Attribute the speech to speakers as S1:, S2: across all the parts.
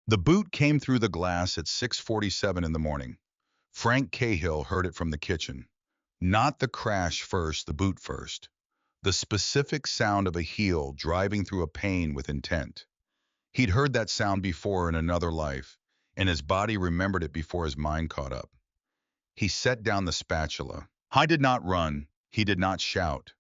S1: The boot came through the glass at 6:47 in the morning. Frank Cahill heard it from the kitchen. Not the crash first, the boot first. The specific sound of a heel driving through a pane with intent. He'd heard that sound before in another life, and his body remembered it before his mind caught up. He set down the spatula. He did not run. He did not shout.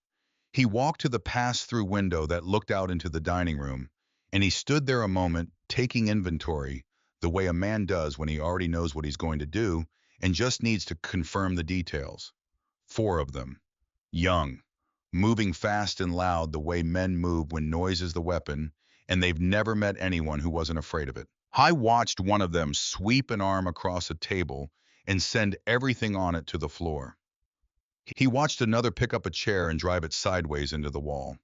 S1: He walked to the pass-through window that looked out into the dining room, and he stood there a moment, taking inventory, the way a man does when he already knows what he's going to do and just needs to confirm the details. Four of them. Young. Moving fast and loud the way men move when noise is the weapon, and they've never met anyone who wasn't afraid of it. I watched one of them sweep an arm across a table and send everything on it to the floor. He watched another pick up a chair and drive it sideways into the wall.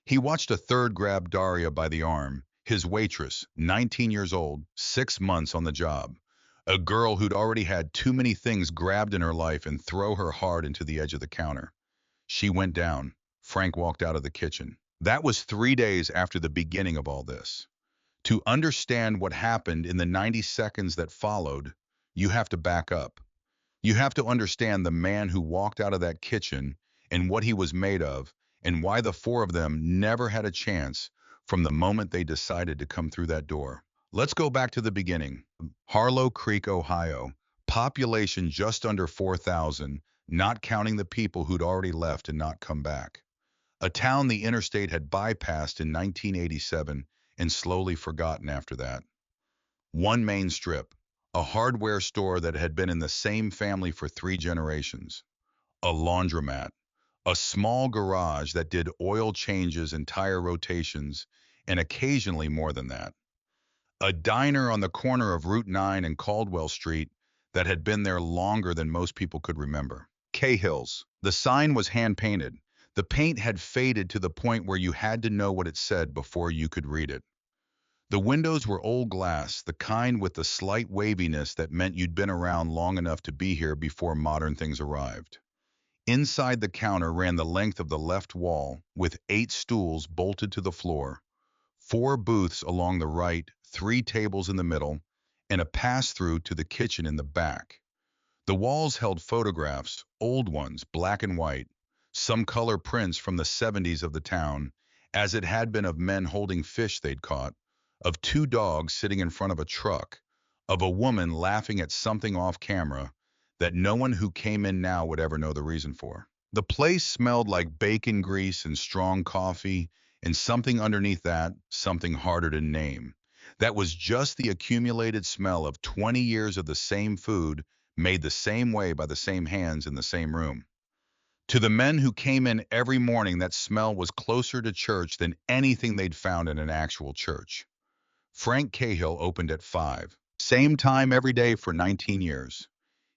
S1: He watched a third grab Daria by the arm, his waitress, 19 years old, 6 months on the job. A girl who'd already had too many things grabbed in her life and throw her hard into the edge of the counter. She went down. Frank walked out of the kitchen. That was 3 days after the beginning of all this. To understand what happened in the 90 seconds that followed, you have to back up. You have to understand the man who walked out of that kitchen and what he was made of, and why the four of them never had a chance from the moment they decided to come through that door. Let's go back to the beginning. Harlow Creek, Ohio. Population just under 4,000, not counting the people who'd already left and not come back. A town the interstate had bypassed in 1987 and slowly forgotten after that. One main strip, a hardware store that had been in the same family for 3 generations. A laundromat, a small garage that did oil changes and tire rotations, and occasionally more than that. A diner on the corner of Route 9 and Caldwell Street that had been there longer than most people could remember. Cahill's. The sign was hand-painted. The paint had faded to the point where you had to know what it said before you could read it. The windows were old glass, the kind with the slight waviness that meant you'd been around long enough to be here before modern things arrived. Inside the counter ran the length of the left wall, with 8 stools bolted to the floor, 4 booths along the right, 3 tables in the middle, and a pass-through to the kitchen in the back. The walls held photographs, old ones, black and white, some color prints from the 70s of the town, as it had been of men holding fish they'd caught, of 2 dogs sitting in front of a truck, of a woman laughing at something off camera that no one who came in now would ever know the reason for. The place smelled like bacon grease and strong coffee, and something underneath that, something harder to name. That was just the accumulated smell of 20 years of the same food, made the same way by the same hands in the same room. To the men who came in every morning, that smell was closer to church than anything they'd found in an actual church. Frank Cahill opened at 5. Same time every day for 19 years.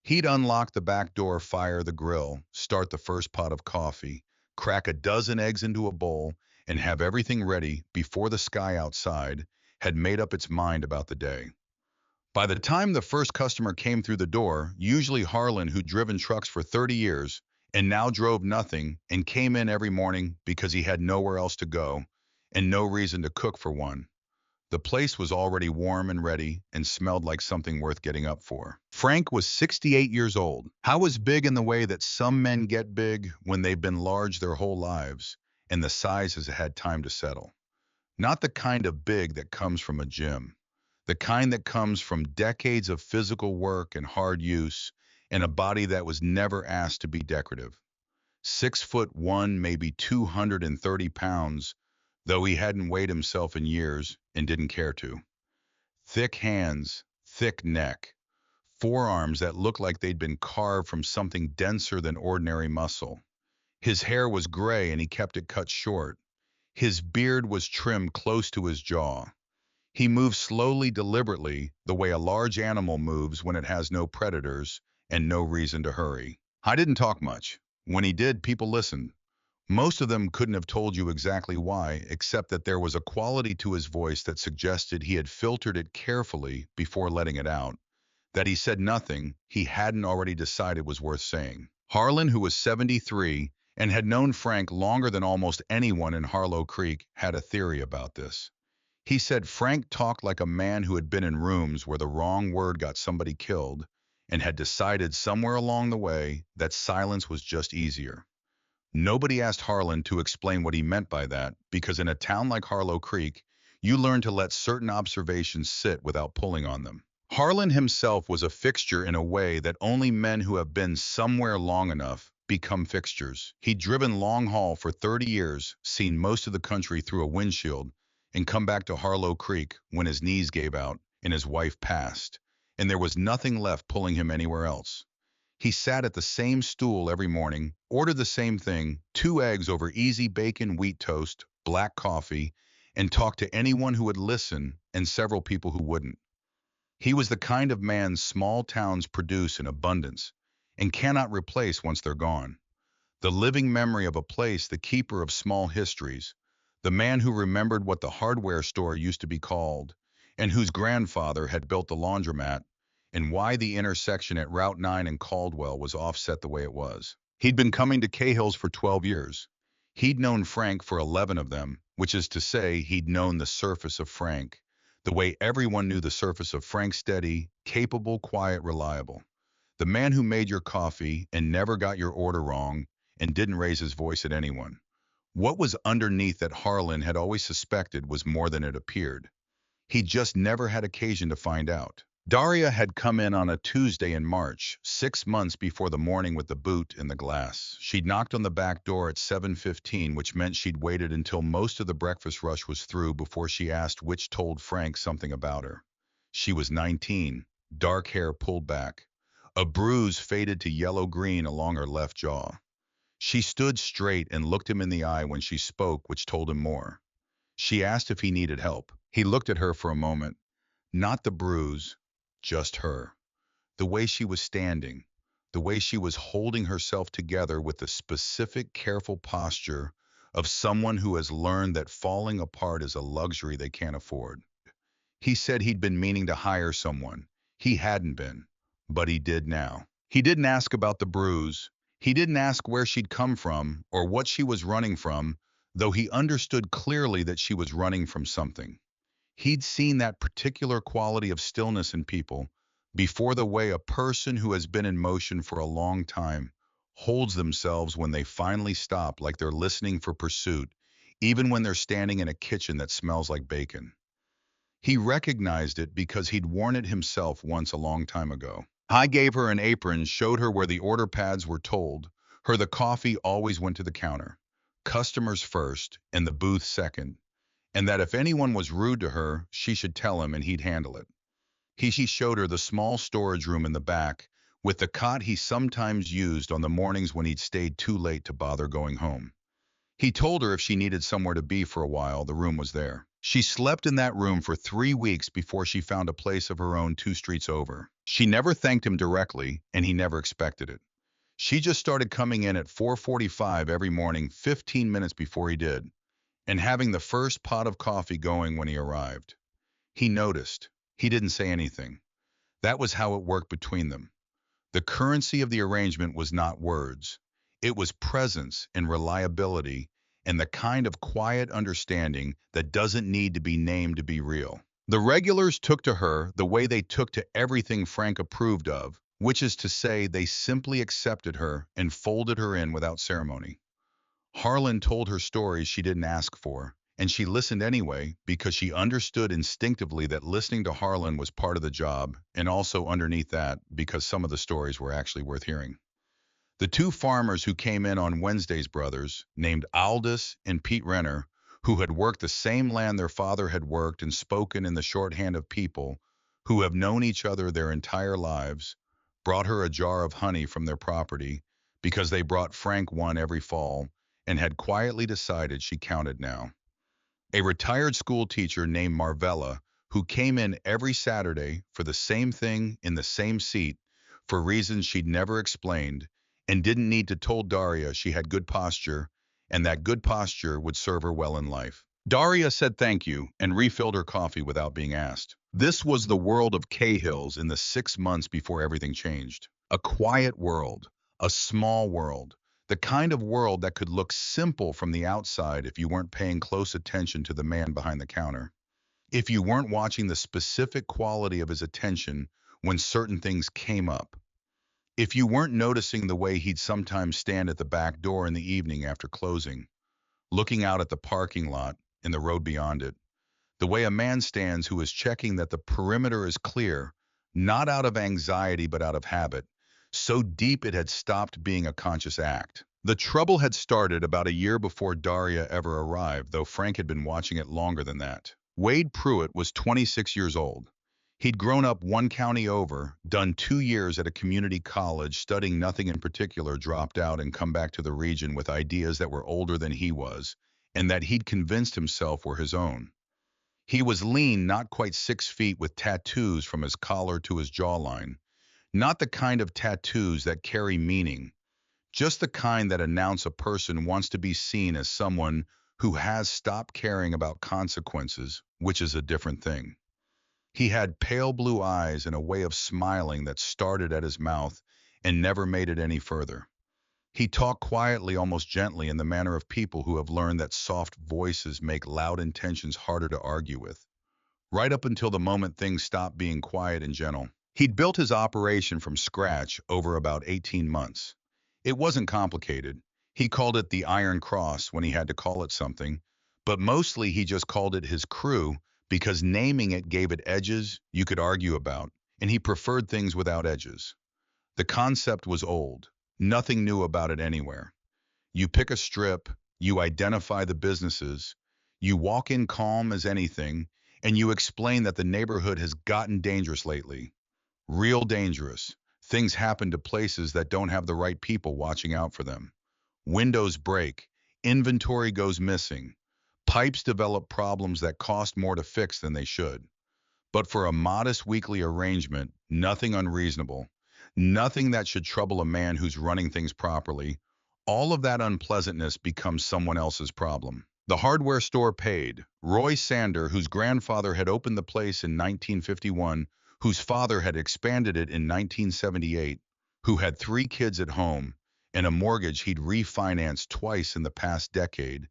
S1: He'd unlock the back door, fire the grill, start the first pot of coffee, crack a dozen eggs into a bowl, and have everything ready before the sky outside had made up its mind about the day. By the time the first customer came through the door, usually Harlan, who'd driven trucks for 30 years and now drove nothing and came in every morning because he had nowhere else to go and no reason to cook for one, the place was already warm and ready and smelled like something worth getting up for. Frank was 68 years old. How was big in the way that some men get big when they've been large their whole lives and the size has had time to settle. Not the kind of big that comes from a gym. The kind that comes from decades of physical work and hard use and a body that was never asked to be decorative. 6'1", maybe 230 pounds, though he hadn't weighed himself in years and didn't care to. Thick hands, thick neck, forearms that looked like they'd been carved from something denser than ordinary muscle. His hair was gray and he kept it cut short. His beard was trimmed close to his jaw. He moved slowly, deliberately, the way a large animal moves when it has no predators and no reason to hurry. I didn't talk much. When he did, people listened. Most of them couldn't have told you exactly why, except that there was a quality to his voice that suggested he had filtered it carefully before letting it out, that he said nothing he hadn't already decided was worth saying. Harlan, who was 73 and had known Frank longer than almost anyone in Harlow Creek, had a theory about this. He said Frank talked like a man who had been in rooms where the wrong word got somebody killed and had decided somewhere along the way that silence was just easier. Nobody asked Harlan to explain what he meant by that, because in a town like Harlow Creek, you learn to let certain observations sit without pulling on them. Harlan himself was a fixture in a way that only men who have been somewhere long enough become fixtures. He'd driven long haul for 30 years, seen most of the country through a windshield, and come back to Harlow Creek when his knees gave out and his wife passed, and there was nothing left pulling him anywhere else. He sat at the same stool every morning, ordered the same thing, 2 eggs over easy bacon, wheat toast, black coffee, and talked to anyone who would listen and several people who wouldn't. He was the kind of man small towns produce in abundance and cannot replace once they're gone. The living memory of a place, the keeper of small histories, the man who remembered what the hardware store used to be called, and whose grandfather had built the laundromat, and why the intersection at Route 9 and Caldwell was offset the way it was. He'd been coming to Cahill's for 12 years. He'd known Frank for 11 of them, which is to say he'd known the surface of Frank, the way everyone knew the surface of Frank: steady, capable, quiet, reliable. The man who made your coffee and never got your order wrong and didn't raise his voice at anyone. What was underneath that Harlan had always suspected was more than it appeared. He just never had occasion to find out. Daria had come in on a Tuesday in March, 6 months before the morning with the boot and the glass. She'd knocked on the back door at 7:15, which meant she'd waited until most of the breakfast rush was through before she asked, which told Frank something about her. She was 19, dark hair pulled back. A bruise faded to yellow-green along her left jaw. She stood straight and looked him in the eye when she spoke, which told him more. She asked if he needed help. He looked at her for a moment. Not the bruise, just her. The way she was standing, the way she was holding herself together with the specific, careful posture of someone who has learned that falling apart is a luxury they can't afford. He said he'd been meaning to hire someone. He hadn't been, but he did now. He didn't ask about the bruise. He didn't ask where she'd come from or what she was running from, though he understood clearly that she was running from something. He'd seen that particular quality of stillness in people before, the way a person who has been in motion for a long time holds themselves when they finally stop, like they're listening for pursuit, even when they're standing in a kitchen that smells like bacon. He recognized it because he'd worn it himself once a long time ago. I gave her an apron, showed her where the order pads were, told her the coffee always went to the counter, customers first and the booth second, and that if anyone was rude to her, she should tell him and he'd handle it. She showed her the small storage room in the back, with the cot he sometimes used on the mornings when he'd stayed too late to bother going home. He told her if she needed somewhere to be for a while, the room was there. She slept in that room for 3 weeks before she found a place of her own 2 streets over. She never thanked him directly, and he never expected it. She just started coming in at 4:45 every morning, 15 minutes before he did, and having the first pot of coffee going when he arrived. He noticed. He didn't say anything. That was how it worked between them. The currency of the arrangement was not words. It was presence and reliability and the kind of quiet understanding that doesn't need to be named to be real. The regulars took to her the way they took to everything Frank approved of, which is to say they simply accepted her and folded her in without ceremony. Harlan told her stories she didn't ask for, and she listened anyway because she understood instinctively that listening to Harlan was part of the job, and also underneath that because some of the stories were actually worth hearing. The two farmers who came in on Wednesdays, brothers, named Aldous and Pete Renner, who had worked the same land their father had worked and spoken in the shorthand of people who have known each other their entire lives, brought her a jar of honey from their property because they brought Frank one every fall and had quietly decided she counted now. A retired school teacher named Marvella, who came in every Saturday for the same thing in the same seat for reasons she'd never explained, and didn't need to told Daria she had good posture and that good posture would serve her well in life. Daria said thank you and refilled her coffee without being asked. This was the world of Cahill's in the 6 months before everything changed. A quiet world, a small world, the kind of world that could look simple from the outside if you weren't paying close attention to the man behind the counter. if you weren't watching the specific quality of his attention when certain things came up, if you weren't noticing the way he'd sometimes stand at the back door in the evening after closing, looking out at the parking lot and the road beyond it, the way a man stands who is checking that the perimeter is clear, not out of anxiety but out of habit, so deep it had stopped being a conscious act. The trouble had started about a year before Daria ever arrived, though Frank had been watching it longer than that. Wade Pruitt was 26 years old. He'd grown up one county over, done 2 years at a community college, studying nothing in particular, dropped out and come back to the region with ideas that were older than he was, and that he'd convinced himself were his own. He was lean, not quite 6 feet, with tattoos from his collar to his jawline. Not the kind of tattoos that carry meaning, just the kind that announce a person wants to be seen as someone who has stopped caring about consequences, which is a different thing. He had pale blue eyes and a way of smiling that started at his mouth and never made it any further. He talked quietly, almost gently, in the manner of people who have learned that soft voices make loud intentions harder to argue with, right up until the moment things stopped being quiet and gentle. He'd built his operation from scratch over about 18 months. It wasn't complicated. He called it the Iron Cross when he had to call it something, but mostly he just called it his crew because naming it gave it edges you could argue about, and he preferred things without edges. The concept was old. Nothing new about it anywhere. You pick a strip, you identify the businesses, you walk in calm as anything, and you explain that the neighborhood has gotten dangerous lately. Real dangerous. Things happen to places that don't have the right people watching out for them. Windows break. Inventory goes missing. Pipes develop problems that cost more to fix than they should. But for a modest weekly arrangement, nothing unreasonable, nothing that should trouble a man who's running things properly, all of that unpleasantness becomes someone else's problem. The hardware store paid. Roy Sander, whose grandfather had opened the place in 1951, whose father had expanded it in 1978, who had 3 kids at home, and a mortgage he'd refinanced twice in the past decade,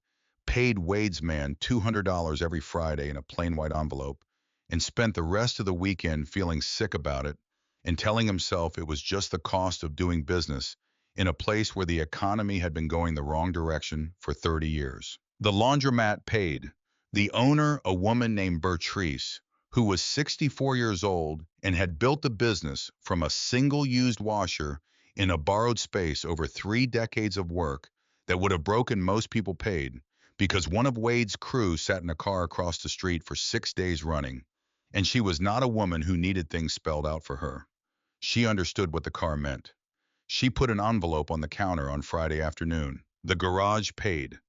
S1: paid Wade's man $200 every Friday in a plain white envelope, and spent the rest of the weekend feeling sick about it and telling himself it was just the cost of doing business in a place where the economy had been going the wrong direction for 30 years. The laundromat paid. The owner, a woman named Bertrice, who was 64 years old and had built the business from a single used washer in a borrowed space over 3 decades of work that would have broken most people, paid because one of Wade's crew sat in a car across the street for 6 days running, and she was not a woman who needed things spelled out for her. She understood what the car meant. She put an envelope on the counter on Friday afternoon. The garage paid,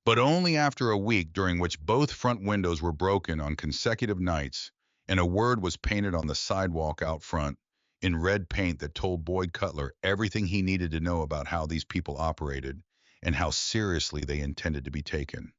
S1: but only after a week during which both front windows were broken on consecutive nights, and a word was painted on the sidewalk out front in red paint that told Boyd Cutler everything he needed to know about how these people operated and how seriously they intended to be taken.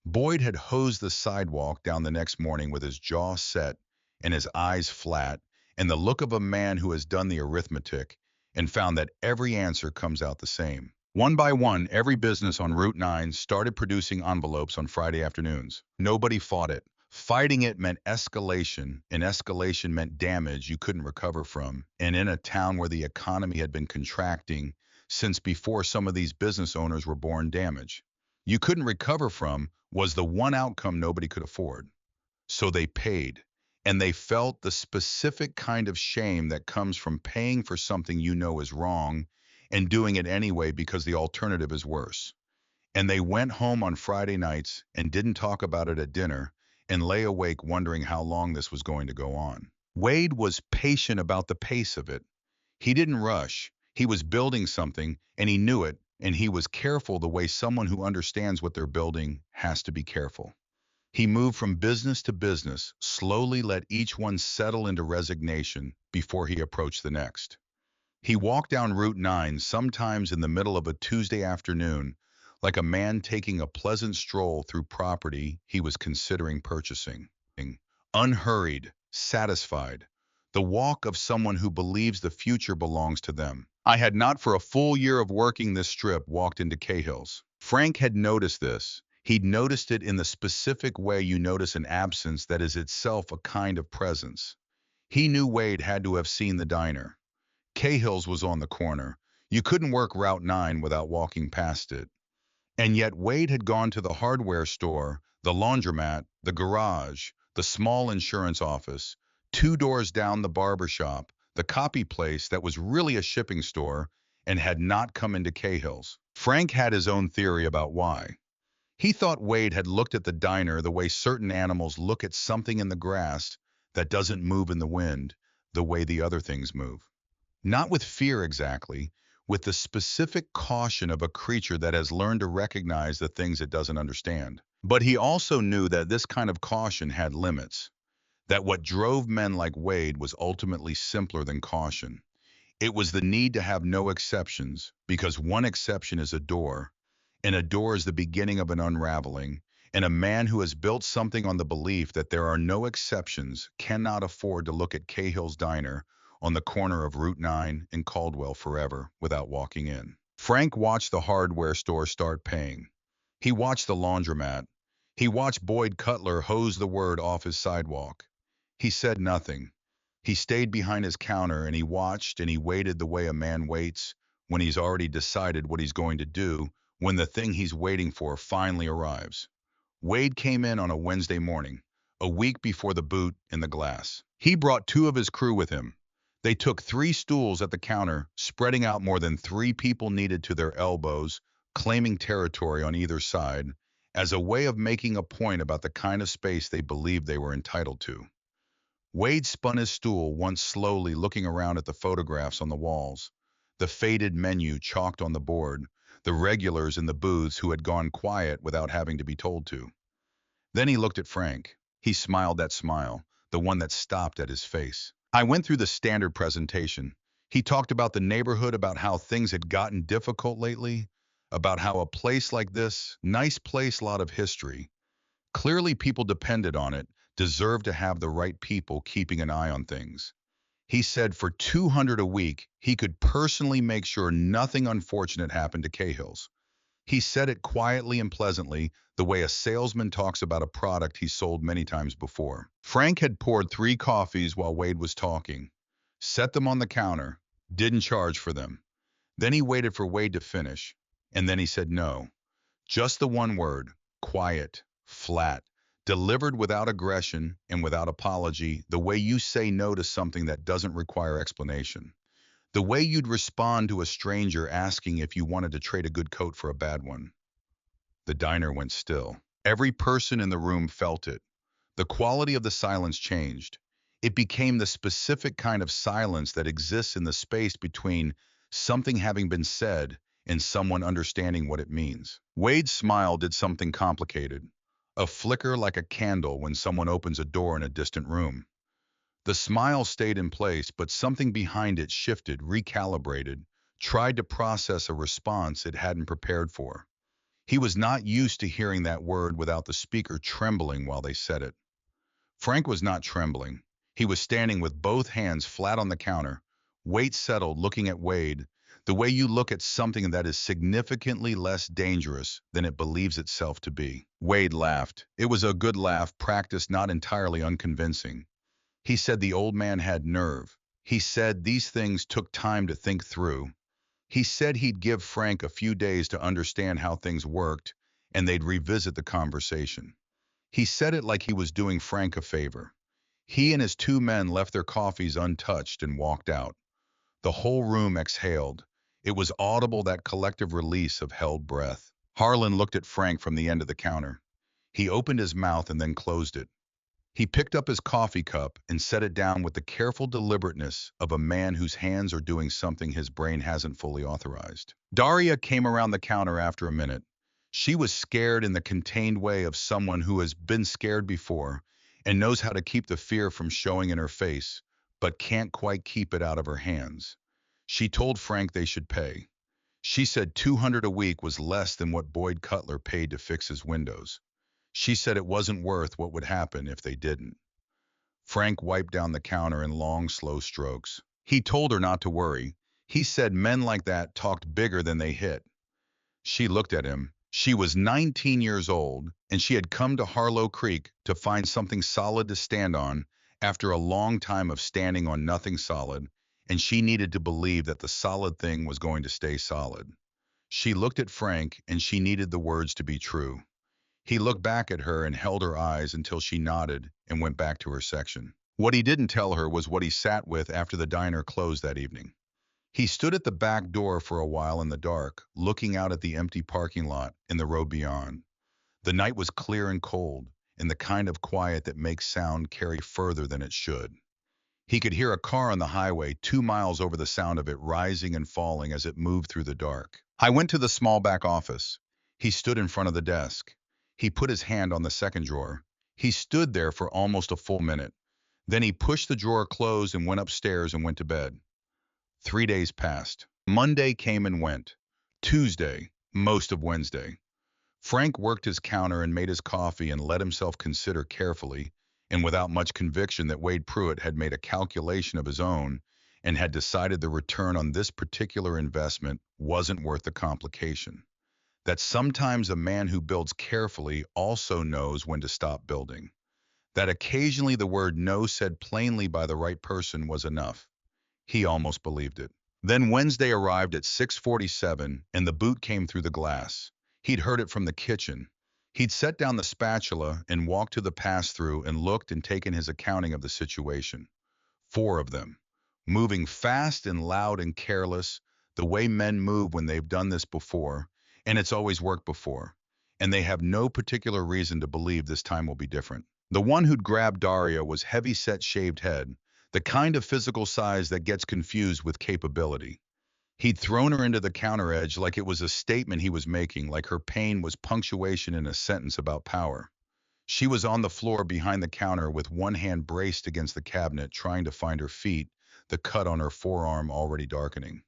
S1: Boyd had hosed the sidewalk down the next morning with his jaw set and his eyes flat, and the look of a man who has done the arithmetic and found that every answer comes out the same. One by one, every business on Route 9 started producing envelopes on Friday afternoons. Nobody fought it. Fighting it meant escalation, and escalation meant damage you couldn't recover from. And in a town where the economy had been contracting since before some of these business owners were born, damage you couldn't recover from was the one outcome nobody could afford. So they paid, and they felt the specific kind of shame that comes from paying for something you know is wrong and doing it anyway because the alternative is worse. And they went home on Friday nights and didn't talk about it at dinner and lay awake wondering how long this was going to go on. Wade was patient about the pace of it. He didn't rush. He was building something, and he knew it, and he was careful the way someone who understands what they're building has to be careful. He moved from business to business, slowly let each one settle into resignation before he approached the next. He walked down Route 9 sometimes in the middle of a Tuesday afternoon, like a man taking a pleasant stroll through property he was considering purchasing. Unhurried, satisfied, the walk of someone who believes the future belongs to them. I had not for a full year of working this strip walked into Cahill's. Frank had noticed this. He'd noticed it in the specific way you notice an absence that is itself a kind of presence. He knew Wade had to have seen the diner. Cahill's was on the corner. You couldn't work Route 9 without walking past it. And yet Wade had gone to the hardware store, the laundromat, the garage, the small insurance office, 2 doors down the barber shop, the copy place that was really a shipping store, and had not come into Cahill's. Frank had his own theory about why. He thought Wade had looked at the diner the way certain animals look at something in the grass that doesn't move in the wind, the way the other things move. Not with fear exactly, with the specific caution of a creature that has learned to recognize the things it doesn't understand. But he also knew that this kind of caution had limits, that what drove men like Wade was ultimately simpler than caution. It was the need to have no exceptions, because one exception is a door, and a door is the beginning of an unraveling, and a man who has built something on the belief that there are no exceptions cannot afford to look at Cahill's Diner on the corner of Route 9 and Caldwell forever without walking in. Frank watched the hardware store start paying. He watched the laundromat. He watched Boyd Cutler hose the word off his sidewalk. He said nothing. He stayed behind his counter and he watched and he waited the way a man waits when he's already decided what he's going to do when the thing he's waiting for finally arrives. Wade came in on a Wednesday morning, a week before the boot in the glass. He brought 2 of his crew with him. They took 3 stools at the counter, spreading out more than 3 people needed to their elbows, claiming territory on either side, as a way of making a point about the kind of space they believed they were entitled to. Wade spun his stool once slowly, looking around at the photographs on the walls, the faded menu chalked on the board, the regulars in the booths who had gone quiet without having to be told to. Then he looked at Frank. He smiled that smile, the one that stopped at his face. I went through the standard presentation. He talked about the neighborhood, about how things had gotten difficult lately, about how a place like this, nice place, lot of history, clearly people depended on it, deserved to have the right people keeping an eye on things. He said for 200 a week, he could personally make sure nothing unfortunate happened to Cahill's. He said it quietly and pleasantly, the way a salesman talks about a product he sold many times before. Frank had poured 3 coffees while Wade was talking, set them on the counter, didn't charge for them. Then he waited for Wade to finish, and then he said no. Just the one word, quiet, flat, delivered without aggression and without apology, the way you say no to something that doesn't require explanation. The way you'd respond to a stranger asking if you wanted to trade a good coat for a bad one. The diner went still. Every person in the room felt it. The quality of the silence changed. It became the specific kind of silence that exists in the space between something having been said and someone understanding what it means. Wade's smile did something complicated. A flicker like a candle when someone opens a door in a distant room. The smile stayed in place, but something behind it shifted, recalibrated, tried to process a response it hadn't prepared for. He was not used to hearing that word without the speaker trembling while they said it. Frank was not trembling. He was standing with both hands flat on the counter, weight settled, looking at Wade, the way you look at something that is significantly less dangerous than it believes itself to be. Wade laughed. It was a good laugh, practiced, not entirely unconvincing. He said the old man had nerve. He said these things took time to think through. He said he'd give Frank a few days to understand how things worked, and they'd revisit the conversation. He said it like he was doing Frank a favor. He and his 2 men left their coffees untouched and walked out. The whole room exhaled. It was audible, that collective release of held breath. Harlan looked at Frank from the end of the counter. He opened his mouth and then closed it. He picked up his coffee cup and set it down with the careful deliberateness of a man whose hands are doing something his brain hasn't fully authorized. Daria came around the counter after a minute. She was scared in the contained way of someone who has been scared before and knows how to keep the fear from showing in her face, but can't quite keep it out of her hands. She told Frank they should pay. She said 200 a week was less than what Boyd Cutler paid to fix his windows. She said it wasn't worth what would happen if they didn't. Frank wiped down the counter in long, slow strokes. He told her not to worry. He said men like that talked bigger than they hit. She looked at him. She was 19 years old, and she had come to Harlow Creek to find something solid to stand on after a long time of standing on nothing solid, and she needed to believe that the solid thing was going to stay solid. She looked at Frank, and she needed the words to be true. He looked back at her and held her eyes until she nodded and went back to her section. What he didn't tell her was what he sat with after the diner closed that evening. He stood at the back door for a while in the dark, looking out at the empty parking lot and the road beyond. The night was clear and cold, and the kind of quiet that makes sound carry further than it should. He could hear a car on the highway 2 miles over, the sound of it rising and falling as it moved through the dark. I went to the small back office. He stood in front of the desk. He put his hand on the second drawer. He stood there for almost a full minute. Then he pushed the drawer closed and went upstairs and went to bed. 3 days passed. Monday came and went. Tuesday, most of Wednesday. Frank worked his counter and made his coffee and let himself consider carefully, and without much conviction, that Wade Pruitt had made a calculation of his own and had decided the return on this particular investment wasn't worth the complication. That sometimes a man who builds carefully also knows when to stop building. That occasionally the word no said plainly by the right person was enough. He almost believed it. Then Wednesday arrived at 6:47, and the boot came through the glass. He'd heard it from the kitchen. He'd set down the spatula and walked to the pass-through and looked and taken his accounting of the situation. 4 of them, moving fast and loud and careless, the way men move when they've done this before, and it's always worked before, and they have no particular reason to believe this time will be different. The one who'd grabbed Daria was heavy-set shaved head, the kind of physical size that gets confused with capability. He'd thrown her into the counter edge like it was a statement he was making, like her pain was punctuation in a sentence about power. She was on the floor behind the counter with one hand braced against the cabinet, trying to find her feet, the cut on her forearm already darkening.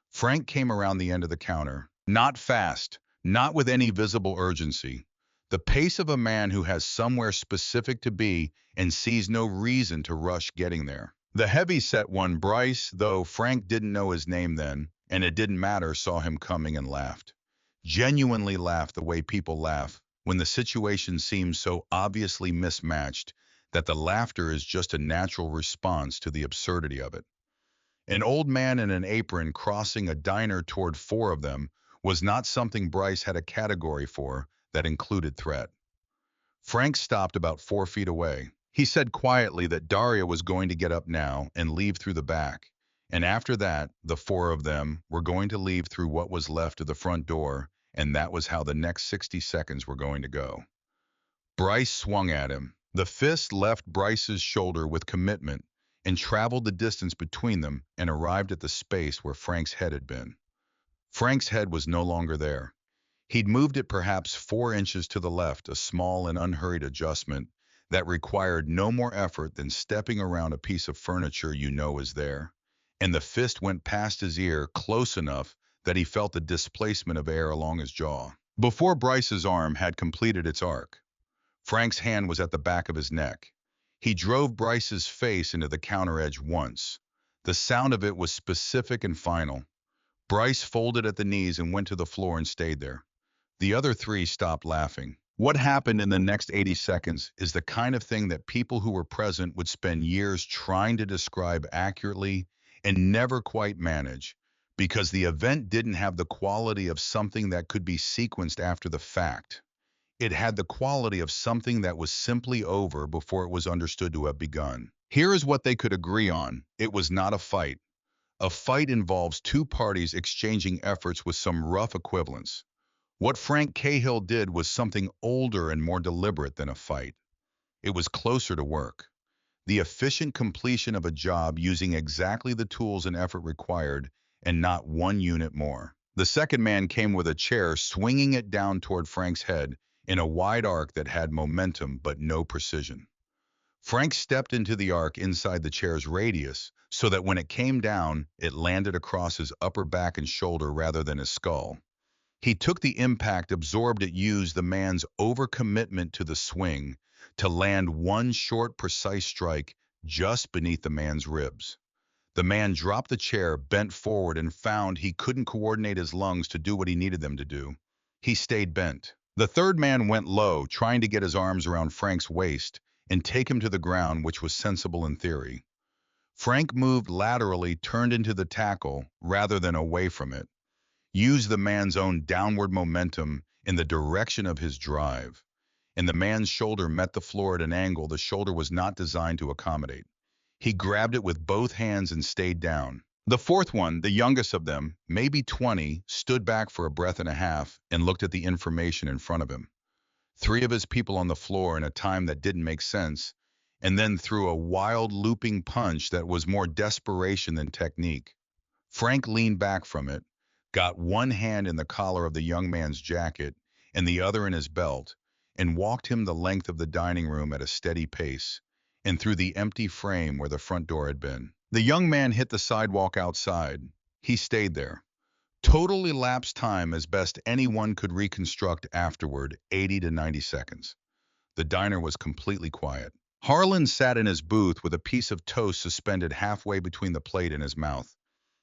S1: Frank came around the end of the counter, not fast, not with any visible urgency. The pace of a man who has somewhere specific to be and sees no reason to rush getting there. The heavy-set one, Bryce, though Frank didn't know his name then, and it didn't matter, saw him coming and laughed. Genuinely laughed the way people laugh when the situation seems so obviously mismatched that the laughter is just a natural response to the absurdity of it. An old man in an apron crossing a diner toward 4 of them was not something Bryce had a category for that included threat. Frank stopped about 4 feet away. He said quietly that Daria was going to get up now and leave through the back, and after that, the 4 of them were going to leave through what was left of the front door, and that was how the next 60 seconds were going to go. Bryce swung at him. The fist left Bryce's shoulder with commitment and traveled the distance between them and arrived at the space where Frank's head had been. Frank's head was no longer there. He'd moved it perhaps 4 inches to the left, a small and unhurried adjustment that required no more effort than stepping around a piece of furniture you know is there. And the fist went past his ear close enough that he felt the displacement of air along his jaw. Before Bryce's arm had completed its arc, Frank's hand was at the back of his neck. He drove Bryce's face into the counter edge once. The sound of it was specific and final. Bryce folded at the knees and went to the floor and stayed there. The other 3 stopped laughing. What happened in the next 80 seconds is the kind of thing that people who were present would spend years trying to describe accurately and never quite manage, because the event didn't have the quality of something that could be sequenced after the fact. It had the quality of something that was simply over before it was understood to have begun. Here is what they could agree on. It was not a fight. A fight involves 2 parties exchanging efforts with some rough equivalence. What Frank Cahill did was something older and more deliberate than a fight. It was closer to work. The efficient completion of a job using exactly the tools and effort required, and not 1 unit more. The second man came with a chair, swinging it down toward Frank's head in a wide arc that had momentum but no precision. Frank stepped into the arc inside the chair's radius so that when it came down, it landed across his upper back and shoulder rather than his skull. He took the impact, absorbed it, used the man's overcommitment to the swing to land one short, precise strike just beneath the man's ribs. The man dropped the chair, bent forward, and found he couldn't coordinate his lungs to do what he needed them to do. He stayed bent. The third man went low, trying to get his arms around Frank's waist and take him to the ground, which was sensible in theory. Frank moved laterally, turned into the tackle rather than away from it, used the man's own downward momentum in the direction of his drive, and the man's shoulder met the floor at an angle the shoulder was not designed to accommodate. He grabbed it with both hands and stayed down. The fourth one, the youngest of them, maybe 20, stood back for a breath and a half and looked at the information in front of him. Three of his people on the floor in a time that didn't make sense, and then threw a wild looping punch that was more desperation than technique. Frank leaned back from it, got one hand in the collar of the young man's jacket and the other in his belt, and walked him the length of the dining room at a steady pace, and through the empty frame where the front door had been. The young man hit the sidewalk outside. He stayed there. Total elapsed time as best anyone could reconstruct afterward, 80 to 90 seconds. The diner was completely quiet. Harlan sat in his booth with a piece of toast suspended halfway between the plate and his mouth.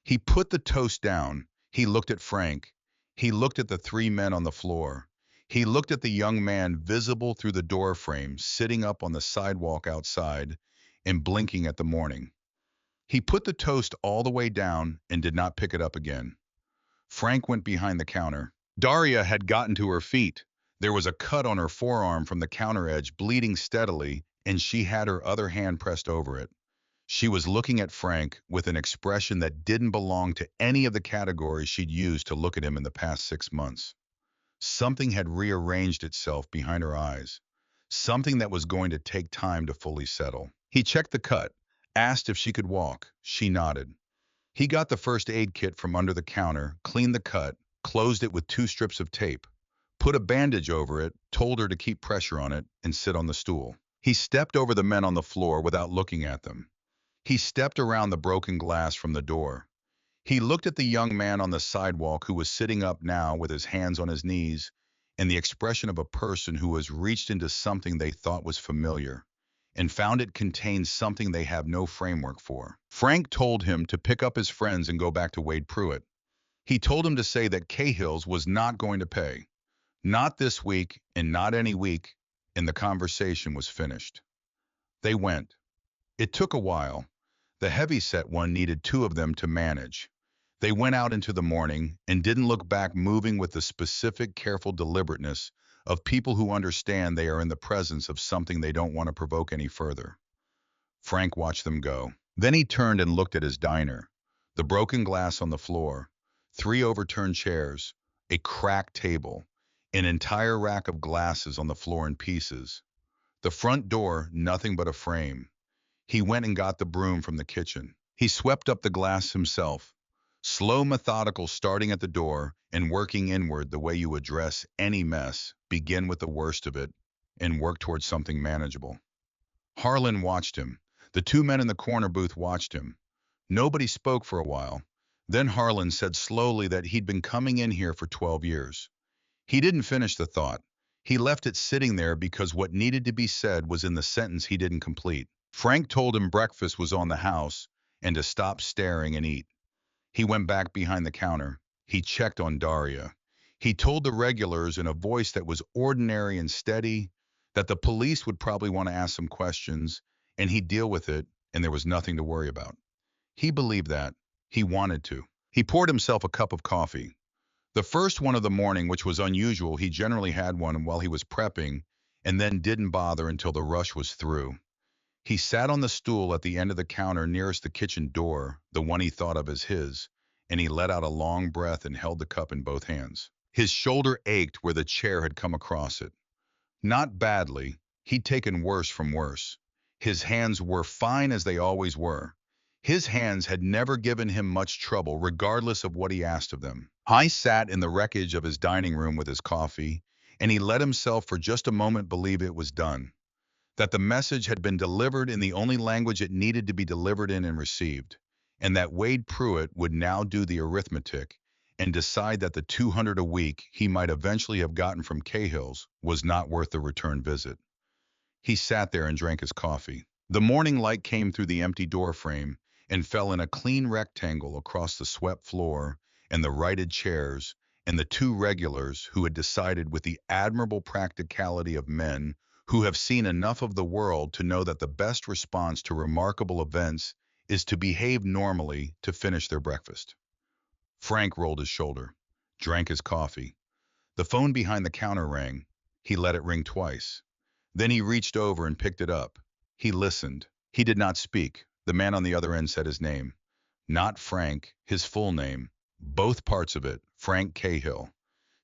S1: He put the toast down. He looked at Frank. He looked at the three men on the floor. He looked at the young man visible through the door frame, sitting up on the sidewalk outside and blinking at the morning. He put the toast all the way down and did not pick it up again. Frank went behind the counter. Daria had gotten to her feet. There was a cut on her forearm from the counter edge, bleeding steadily, and she had her other hand pressed over it. She was looking at Frank with an expression that didn't belong to any of the categories she'd used to look at him in the past 6 months. Something had rearranged itself behind her eyes, something that was going to take time to fully settle. He checked the cut, asked if she could walk. She nodded. He got the first aid kit from under the counter, cleaned the cut, closed it with 2 strips of tape, put a bandage over it, told her to keep pressure on it, and sit on the stool. He stepped over the men on the floor without looking at them. He stepped around the broken glass from the door. He looked at the young man on the sidewalk who was sitting up now with his hands on his knees and the expression of a person who has reached into something they thought was familiar and found it contained something they have no framework for. Frank told him to pick up his friends and go back to Wade Pruitt. He told him to say that Cahill's was not going to pay. Not this week and not any week, and the conversation was finished. They went. It took a while. The heavy-set one needed 2 of them to manage. They went out into the morning and didn't look back, moving with the specific, careful deliberateness of people who understand they are in the presence of something they don't want to provoke any further. Frank watched them go. Then he turned and looked at his diner. The broken glass on the floor, 3 overturned chairs, a cracked table, an entire rack of glasses on the floor in pieces. The front door, nothing but a frame. He went and got the broom from the kitchen. He swept up the glass himself. Slow, methodical, starting at the door and working inward the way you address any mess. Begin with the worst of it and work towards something manageable. Harlan watched him. The 2 men in the corner booth watched him. Nobody spoke for a while. Then Harlan said slowly that he'd been coming in here for 12 years. He didn't finish the thought. He left it sitting there because what needed to be said was in the sentence he didn't complete. Frank told him breakfast was on the house and to stop staring and eat. He went back behind the counter. He checked on Daria. He told the regulars in a voice that was ordinary and steady that the police would probably want to ask some questions, and he'd deal with it, and there was nothing to worry about. He believed that. He wanted to. He poured himself a cup of coffee. The first one of the morning, which was unusual. He generally had one while he was prepping, and then didn't bother until the rush was through. He sat on the stool at the end of the counter nearest the kitchen door, the one he thought of as his, and he let out a long breath and held the cup in both hands. His shoulder ached where the chair had come across it. Not badly. He'd taken worse from worse. His hands were fine as they always were. His hands had never given him much trouble, regardless of what he asked of them. I sat in the wreckage of his dining room with his coffee, and he let himself for just a moment believe it was done. That the message had been delivered in the only language it needed to be delivered in and received, and that Wade Pruitt would now do the arithmetic and decide that the 200 a week he might eventually have gotten from Cahill's was not worth the return visit. He sat there and drank his coffee. The morning light came through the empty door frame and fell in a clean rectangle across the swept floor and the righted chairs and the two regulars who had decided with the admirable practicality of men who have seen enough of the world to know that the best response to remarkable events is to behave normally to finish their breakfast. Frank rolled his shoulder, drank his coffee. The phone behind the counter rang. He let it ring twice. Then he reached over and picked it up. He listened. He did not speak. The man on the other end said his name. Not Frank, his full name. Both parts of it, Frank Cahill.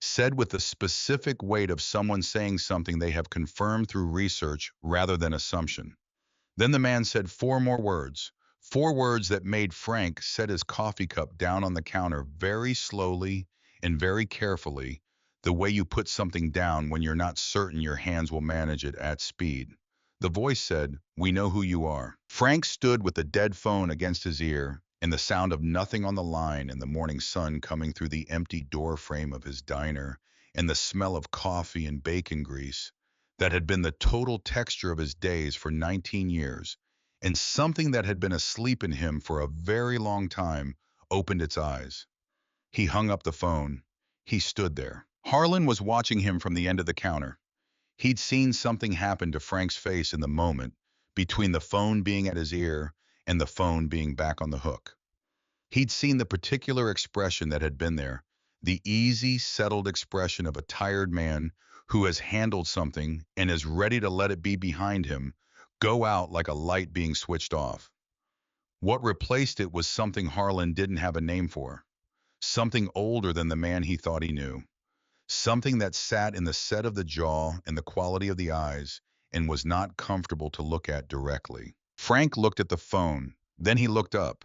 S1: Said with the specific weight of someone saying something they have confirmed through research rather than assumption. Then the man said four words that made Frank set his coffee cup down on the counter very slowly and very carefully, the way you put something down when you're not certain your hands will manage it at speed. The voice said, "We know who you are." Frank stood with the dead phone against his ear and the sound of nothing on the line and the morning sun coming through the empty door frame of his diner and the smell of coffee and bacon grease that had been the total texture of his days for 19 years, and something that had been asleep in him for a very long time opened its eyes. He hung up the phone. He stood there. Harlan was watching him from the end of the counter. He'd seen something happen to Frank's face in the moment between the phone being at his ear and the phone being back on the hook. He'd seen the particular expression that had been there, the easy, settled expression of a tired man who has handled something and is ready to let it be behind him, go out like a light being switched off. What replaced it was something Harlan didn't have a name for, something older than the man he thought he knew, something that sat in the set of the jaw and the quality of the eyes and was not comfortable to look at directly. Frank looked at the phone, then he looked up.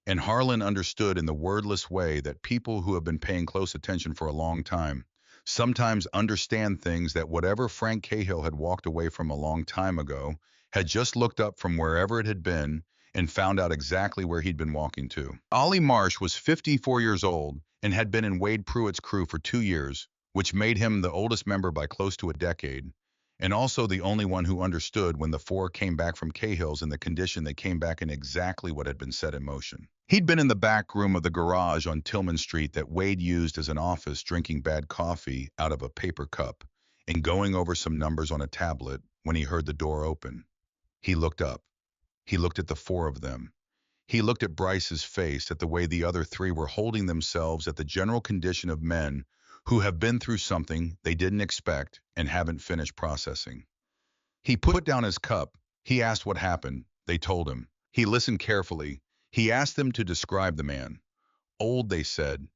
S1: And Harlan understood in the wordless way that people who have been paying close attention for a long time sometimes understand things that whatever Frank Cahill had walked away from a long time ago had just looked up from wherever it had been and found out exactly where he'd been walking to. Ollie Marsh was 54 years old and had been in Wade Pruitt's crew for 2 years, which made him the oldest member by close to a decade, and also the only one who understood when the four came back from Cahill's in the condition they came back in exactly what had been set in motion. He'd been in the back room of the garage on Tillman Street that Wade used as an office, drinking bad coffee out of a paper cup and going over some numbers on a tablet when he heard the door open. He looked up. He looked at the four of them. He looked at Bryce's face, at the way the other three were holding themselves, at the general condition of men who have been through something they didn't expect and haven't finished processing. He put down his cup. He asked what happened. They told him. He listened carefully. He asked them to describe the man. Old, they said.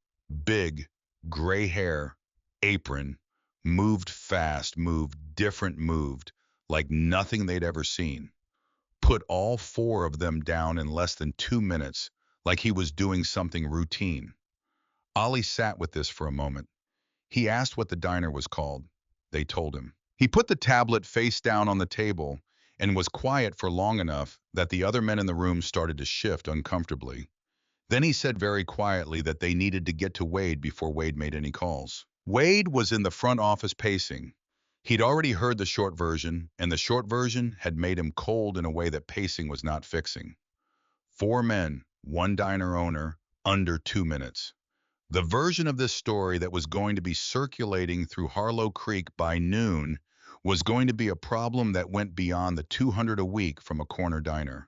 S1: Big, gray hair, apron, moved fast, moved different, moved like nothing they'd ever seen. Put all four of them down in less than 2 minutes, like he was doing something routine. Ollie sat with this for a moment. He asked what the diner was called. They told him. He put the tablet face down on the table and was quiet for long enough that the other men in the room started to shift uncomfortably. Then he said very quietly that they needed to get to Wade before Wade made any calls. Wade was in the front office pacing. He'd already heard the short version, and the short version had made him cold in a way that pacing was not fixing. 4 men, one diner owner, under 2 minutes. The version of this story that was going to be circulating through Harlow Creek by noon was going to be a problem that went beyond the 200 a week from a corner diner.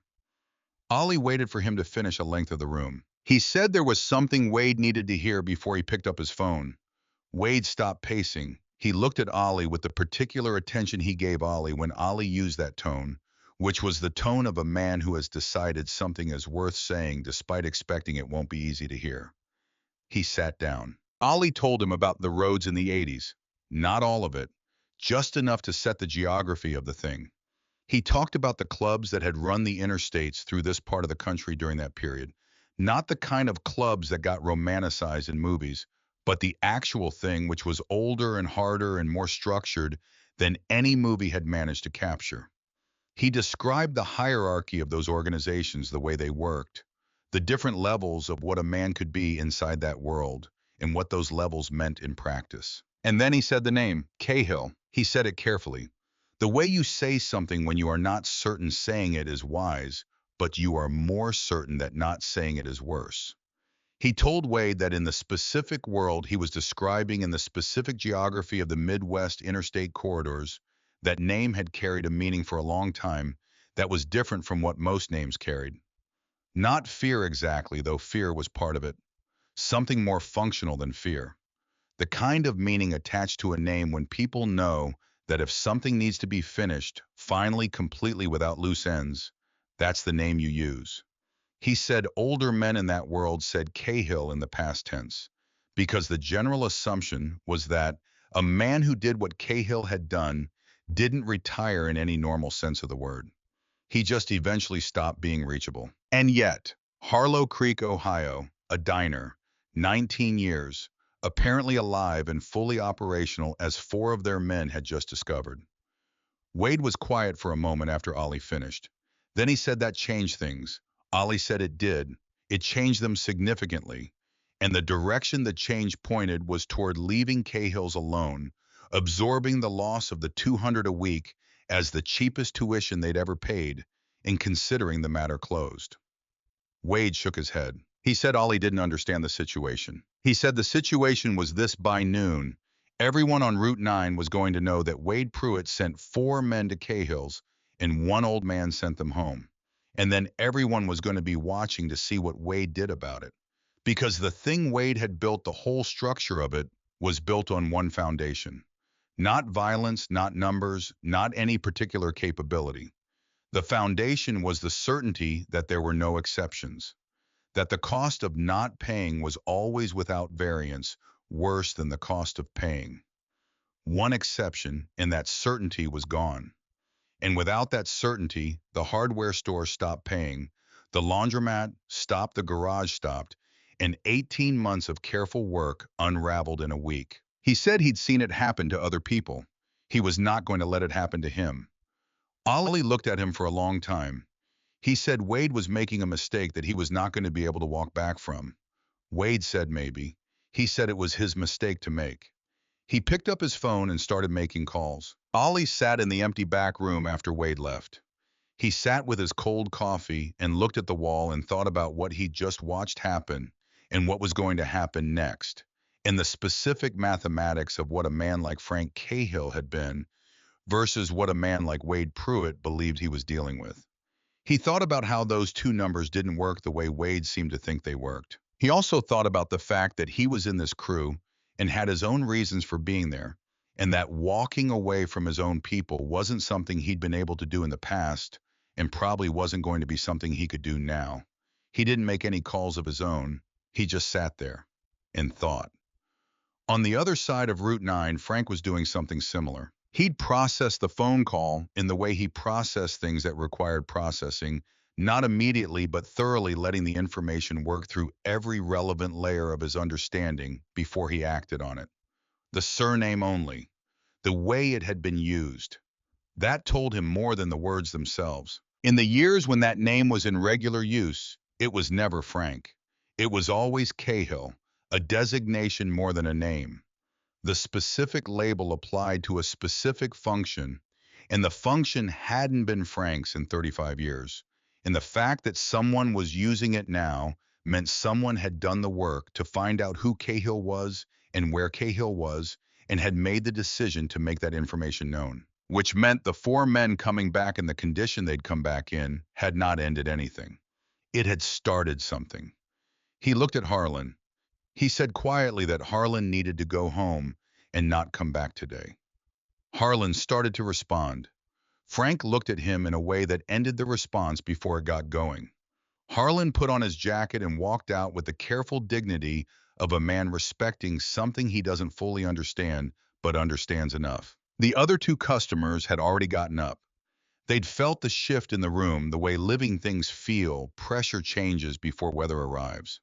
S1: Ollie waited for him to finish a length of the room. He said there was something Wade needed to hear before he picked up his phone. Wade stopped pacing. He looked at Ollie with the particular attention he gave Ollie when Ollie used that tone, which was the tone of a man who has decided something is worth saying despite expecting it won't be easy to hear. He sat down. Ollie told him about the roads in the 80s. Not all of it, just enough to set the geography of the thing. He talked about the clubs that had run the interstates through this part of the country during that period. Not the kind of clubs that got romanticized in movies, but the actual thing, which was older and harder and more structured than any movie had managed to capture. He described the hierarchy of those organizations, the way they worked, the different levels of what a man could be inside that world, and what those levels meant in practice. And then he said the name, Cahill. He said it carefully. The way you say something when you are not certain saying it is wise, but you are more certain that not saying it is worse. He told Wade that in the specific world he was describing in the specific geography of the Midwest interstate corridors, that name had carried a meaning for a long time that was different from what most names carried. Not fear exactly, though fear was part of it. Something more functional than fear. The kind of meaning attached to a name when people know that if something needs to be finished, finally, completely without loose ends, that's the name you use. He said older men in that world said Cahill in the past tense, because the general assumption was that a man who did what Cahill had done didn't retire in any normal sense of the word. He just eventually stopped being reachable. And yet, Harlow Creek, Ohio, a diner, 19 years, apparently alive and fully operational as four of their men had just discovered. Wade was quiet for a moment after Ollie finished. Then he said that changed things. Ollie said it did. It changed them significantly. And the direction the change pointed was toward leaving Cahill's alone, absorbing the loss of the 200 a week as the cheapest tuition they'd ever paid, and considering the matter closed. Wade shook his head. He said Ollie didn't understand the situation. He said the situation was this: by noon, everyone on Route 9 was going to know that Wade Pruitt sent four men to Cahill's and one old man sent them home. And then everyone was going to be watching to see what Wade did about it. Because the thing Wade had built, the whole structure of it, was built on one foundation. Not violence, not numbers, not any particular capability. The foundation was the certainty that there were no exceptions, that the cost of not paying was always without variance worse than the cost of paying. One exception, and that certainty was gone. And without that certainty, the hardware store stopped paying, the laundromat stopped, the garage stopped, and 18 months of careful work unraveled in a week. He said he'd seen it happen to other people. He was not going to let it happen to him. Ollie looked at him for a long time. He said Wade was making a mistake that he was not going to be able to walk back from. Wade said maybe. He said it was his mistake to make. He picked up his phone and started making calls. Ollie sat in the empty back room after Wade left. He sat with his cold coffee and looked at the wall and thought about what he'd just watched happen and what was going to happen next, and the specific mathematics of what a man like Frank Cahill had been versus what a man like Wade Pruitt believed he was dealing with. He thought about how those two numbers didn't work the way Wade seemed to think they worked. He also thought about the fact that he was in this crew and had his own reasons for being there, and that walking away from his own people wasn't something he'd been able to do in the past, and probably wasn't going to be something he could do now. He didn't make any calls of his own. He just sat there and thought. On the other side of Route 9, Frank was doing something similar. He'd process the phone call in the way he processed things that required processing, not immediately but thoroughly, letting the information work through every relevant layer of his understanding before he acted on it. The surname only, the way it had been used, that told him more than the words themselves. In the years when that name was in regular use, it was never Frank. It was always Cahill, a designation more than a name. The specific label applied to a specific function, and the function hadn't been Frank's in 35 years. And the fact that someone was using it now meant someone had done the work to find out who Cahill was and where Cahill was, and had made the decision to make that information known. Which meant the four men coming back in the condition they'd come back in had not ended anything. It had started something. He looked at Harlan. He said quietly that Harlan needed to go home and not come back today. Harlan started to respond. Frank looked at him in a way that ended the response before it got going. Harlan put on his jacket and walked out with the careful dignity of a man respecting something he doesn't fully understand, but understands enough. The other two customers had already gotten up. They'd felt the shift in the room, the way living things feel, pressure changes before weather arrives.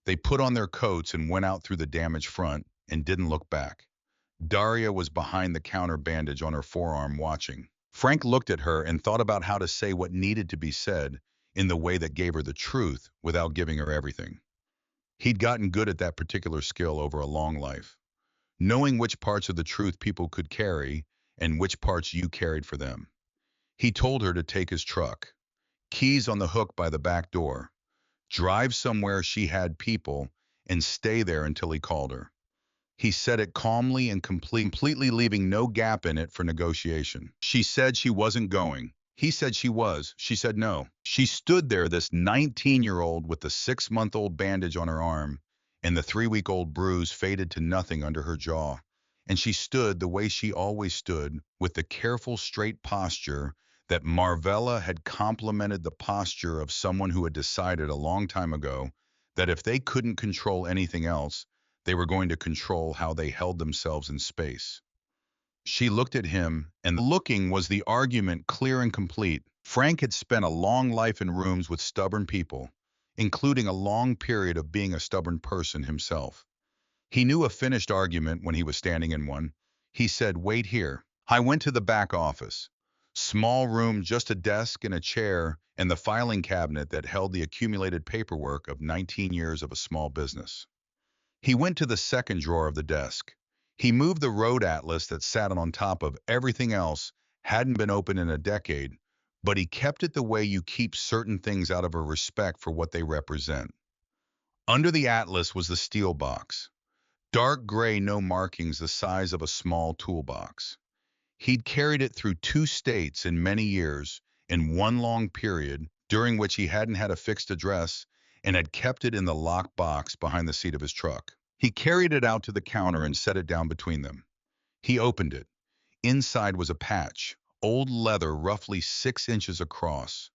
S1: They put on their coats and went out through the damaged front and didn't look back. Daria was behind the counter, bandage on her forearm, watching. Frank looked at her and thought about how to say what needed to be said in the way that gave her the truth without giving her everything. He'd gotten good at that particular skill over a long life, knowing which parts of the truth people could carry and which parts you carried for them. He told her to take his truck, keys on the hook by the back door, drive somewhere she had people, and stay there until he called her. He said it calmly and completely leaving no gap in it for negotiation. She said she wasn't going. He said she was. She said no. She stood there, this 19-year-old with the 6-month-old bandage on her arm and the 3-week-old bruise faded to nothing under her jaw. And she stood the way she always stood, with the careful, straight posture that Marvella had complimented the posture of someone who had decided a long time ago that if they couldn't control anything else, they were going to control how they held themselves in space. She looked at him, and looking was the argument clear and complete. Frank had spent a long life in rooms with stubborn people, including a long period of being a stubborn person himself. He knew a finished argument when he was standing in one. He said, "Wait here." I went to the back office. Small room, just a desk and a chair, and the filing cabinet that held the accumulated paperwork of 19 years of a small business. He went to the second drawer of the desk. He moved the road atlas that sat on top of everything else, hadn't been opened in a decade, but he kept it the way you keep certain things out of a respect for what they represent. Under the atlas was the steel box. Dark gray, no markings, the size of a small toolbox. He'd carried it through 2 states in many years, in one long period, during which he hadn't had a fixed address, and had kept it in the locked box behind the seat of his truck. He carried it out to the counter and set it down between them. He opened it. Inside was a patch, old leather roughly 6 inches across.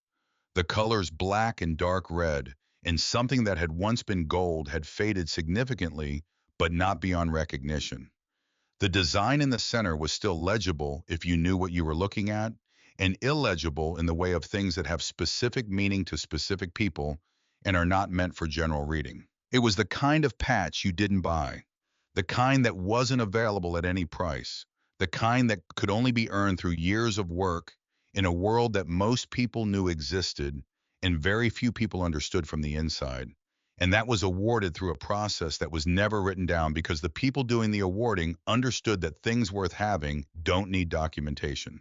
S1: The colors black and dark red, and something that had once been gold had faded significantly, but not beyond recognition. The design in the center was still legible if you knew what you were looking at, and illegible in the way of things that have specific meaning to specific people and are not meant for general reading. It was the kind of patch you didn't buy, the kind that wasn't available at any price, the kind that could only be earned through years of work in a world that most people knew existed and very few people understood from the inside. And that was awarded through a process that was never written down because the people doing the awarding understood that things worth having don't need documentation.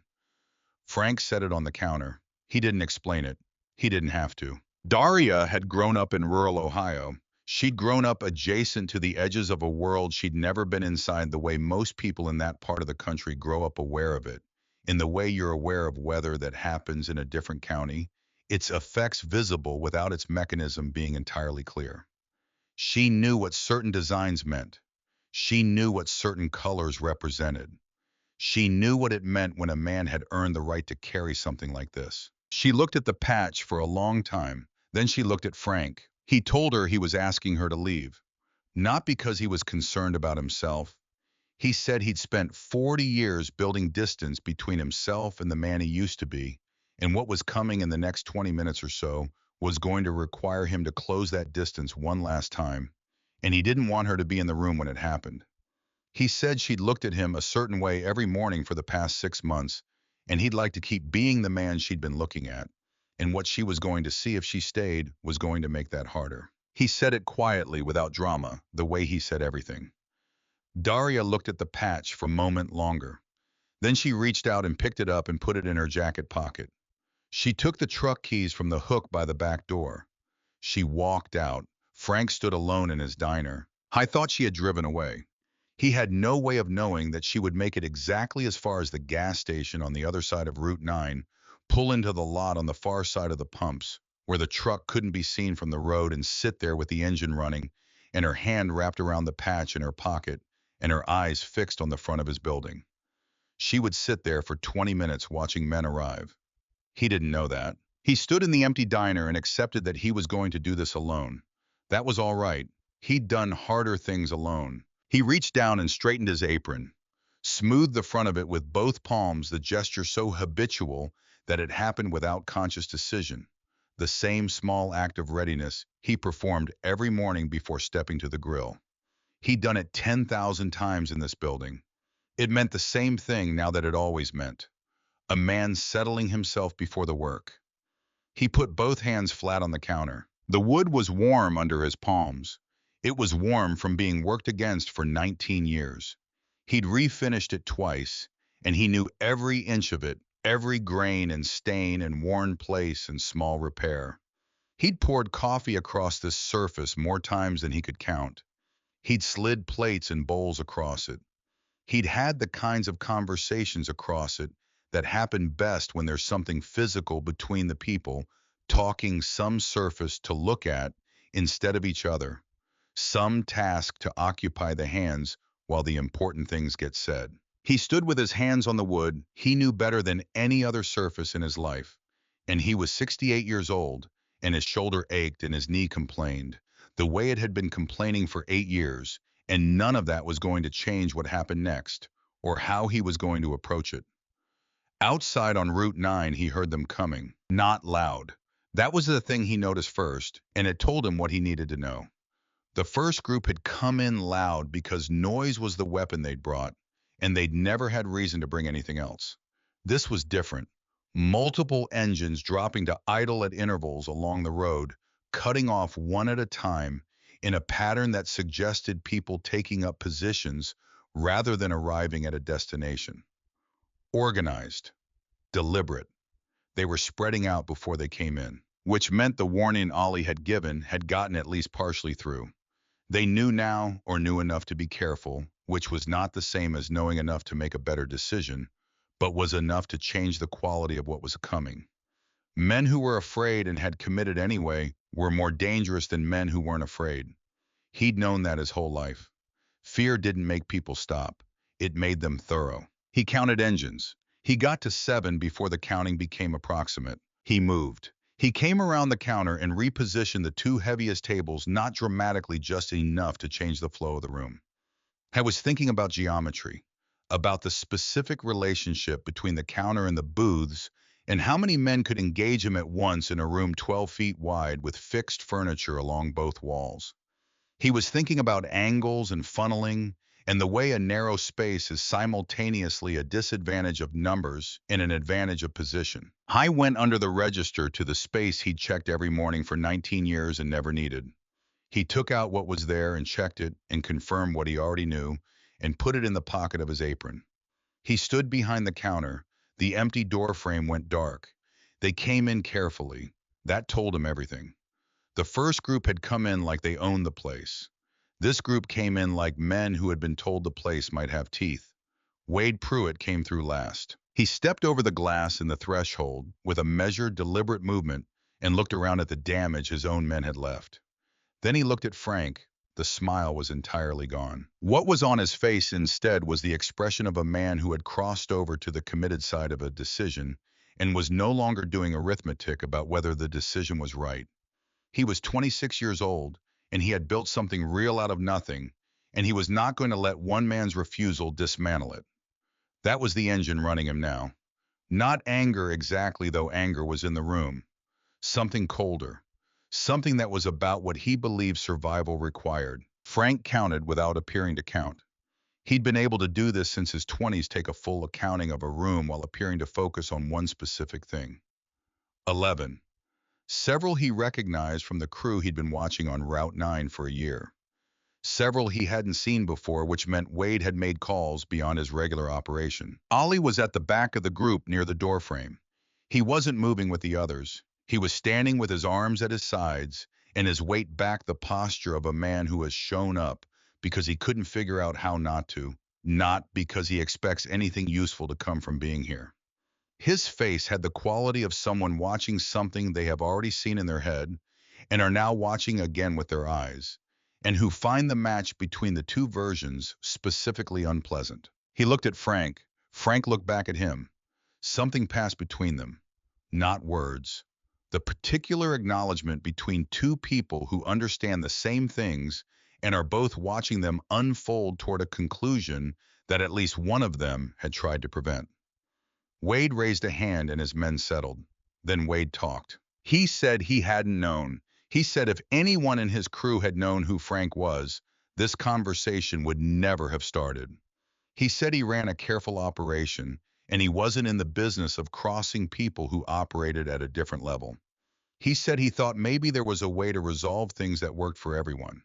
S1: Frank set it on the counter. He didn't explain it. He didn't have to. Daria had grown up in rural Ohio. She'd grown up adjacent to the edges of a world she'd never been inside the way most people in that part of the country grow up aware of it, in the way you're aware of weather that happens in a different county, its effects visible without its mechanism being entirely clear. She knew what certain designs meant. She knew what certain colors represented. She knew what it meant when a man had earned the right to carry something like this. She looked at the patch for a long time. Then she looked at Frank. He told her he was asking her to leave, not because he was concerned about himself. He said he'd spent 40 years building distance between himself and the man he used to be, and what was coming in the next 20 minutes or so was going to require him to close that distance one last time, and he didn't want her to be in the room when it happened. He said she'd looked at him a certain way every morning for the past 6 months, and he'd like to keep being the man she'd been looking at, and what she was going to see if she stayed was going to make that harder. He said it quietly, without drama, the way he said everything. Daria looked at the patch for a moment longer. Then she reached out and picked it up and put it in her jacket pocket. She took the truck keys from the hook by the back door. She walked out. Frank stood alone in his diner. I thought she had driven away. He had no way of knowing that she would make it exactly as far as the gas station on the other side of Route 9, pull into the lot on the far side of the pumps, where the truck couldn't be seen from the road, and sit there with the engine running, and her hand wrapped around the patch in her pocket, and her eyes fixed on the front of his building. She would sit there for 20 minutes watching men arrive. He didn't know that. He stood in the empty diner and accepted that he was going to do this alone. That was all right. He'd done harder things alone. He reached down and straightened his apron, smoothed the front of it with both palms, the gesture so habitual that it happened without conscious decision. The same small act of readiness he performed every morning before stepping to the grill. He'd done it 10,000 times in this building. It meant the same thing now that it always meant. A man settling himself before the work. He put both hands flat on the counter. The wood was warm under his palms. It was warm from being worked against for 19 years. He'd refinished it twice, and he knew every inch of it, every grain and stain and worn place and small repair. He'd poured coffee across this surface more times than he could count. He'd slid plates and bowls across it. He'd had the kinds of conversations across it that happen best when there's something physical between the people, talking some surface to look at instead of each other, some task to occupy the hands while the important things get said. He stood with his hands on the wood he knew better than any other surface in his life, and he was 68 years old, and his shoulder ached and his knee complained, the way it had been complaining for 8 years, and none of that was going to change what happened next, or how he was going to approach it. Outside on Route 9, he heard them coming, not loud. That was the thing he noticed first, and it told him what he needed to know. The first group had come in loud because noise was the weapon they'd brought, and they'd never had reason to bring anything else. This was different. Multiple engines dropping to idle at intervals along the road, cutting off one at a time in a pattern that suggested people taking up positions rather than arriving at a destination. Organized, deliberate. They were spreading out before they came in, which meant the warning Ollie had given had gotten at least partially through. They knew now, or knew enough to be careful, which was not the same as knowing enough to make a better decision, but was enough to change the quality of what was coming. Men who were afraid and had committed anyway were more dangerous than men who weren't afraid. He'd known that his whole life. Fear didn't make people stop. It made them thorough. He counted engines. He got to 7 before the counting became approximate. He moved. He came around the counter and repositioned the two heaviest tables, not dramatically, just enough to change the flow of the room. I was thinking about geometry, about the specific relationship between the counter and the booths, and how many men could engage him at once in a room 12 feet wide with fixed furniture along both walls. He was thinking about angles and funneling, and the way a narrow space is simultaneously a disadvantage of numbers and an advantage of position. I went under the register to the space he'd checked every morning for 19 years and never needed. He took out what was there and checked it and confirmed what he already knew and put it in the pocket of his apron. He stood behind the counter. The empty door frame went dark. They came in carefully. That told him everything. The first group had come in like they owned the place. This group came in like men who had been told the place might have teeth. Wade Pruitt came through last. He stepped over the glass in the threshold with a measured, deliberate movement and looked around at the damage his own men had left. Then he looked at Frank. The smile was entirely gone. What was on his face instead was the expression of a man who had crossed over to the committed side of a decision and was no longer doing arithmetic about whether the decision was right. He was 26 years old, and he had built something real out of nothing, and he was not going to let one man's refusal dismantle it. That was the engine running him now. Not anger exactly, though anger was in the room. Something colder. Something that was about what he believed survival required. Frank counted without appearing to count. He'd been able to do this since his 20s, take a full accounting of a room while appearing to focus on one specific thing. 11. Several he recognized from the crew he'd been watching on Route 9 for a year. Several he hadn't seen before, which meant Wade had made calls beyond his regular operation. Ollie was at the back of the group near the doorframe. He wasn't moving with the others. He was standing with his arms at his sides and his weight back, the posture of a man who has shown up because he couldn't figure out how not to, not because he expects anything useful to come from being here. His face had the quality of someone watching something they have already seen in their head and are now watching again with their eyes, and who find the match between the two versions specifically unpleasant. He looked at Frank. Frank looked back at him. Something passed between them. Not words. The particular acknowledgement between two people who understand the same things and are both watching them unfold toward a conclusion that at least one of them had tried to prevent. Wade raised a hand and his men settled. Then Wade talked. He said he hadn't known. He said if anyone in his crew had known who Frank was, this conversation would never have started. He said he ran a careful operation, and he wasn't in the business of crossing people who operated at a different level. He said he thought maybe there was a way to resolve things that worked for everyone.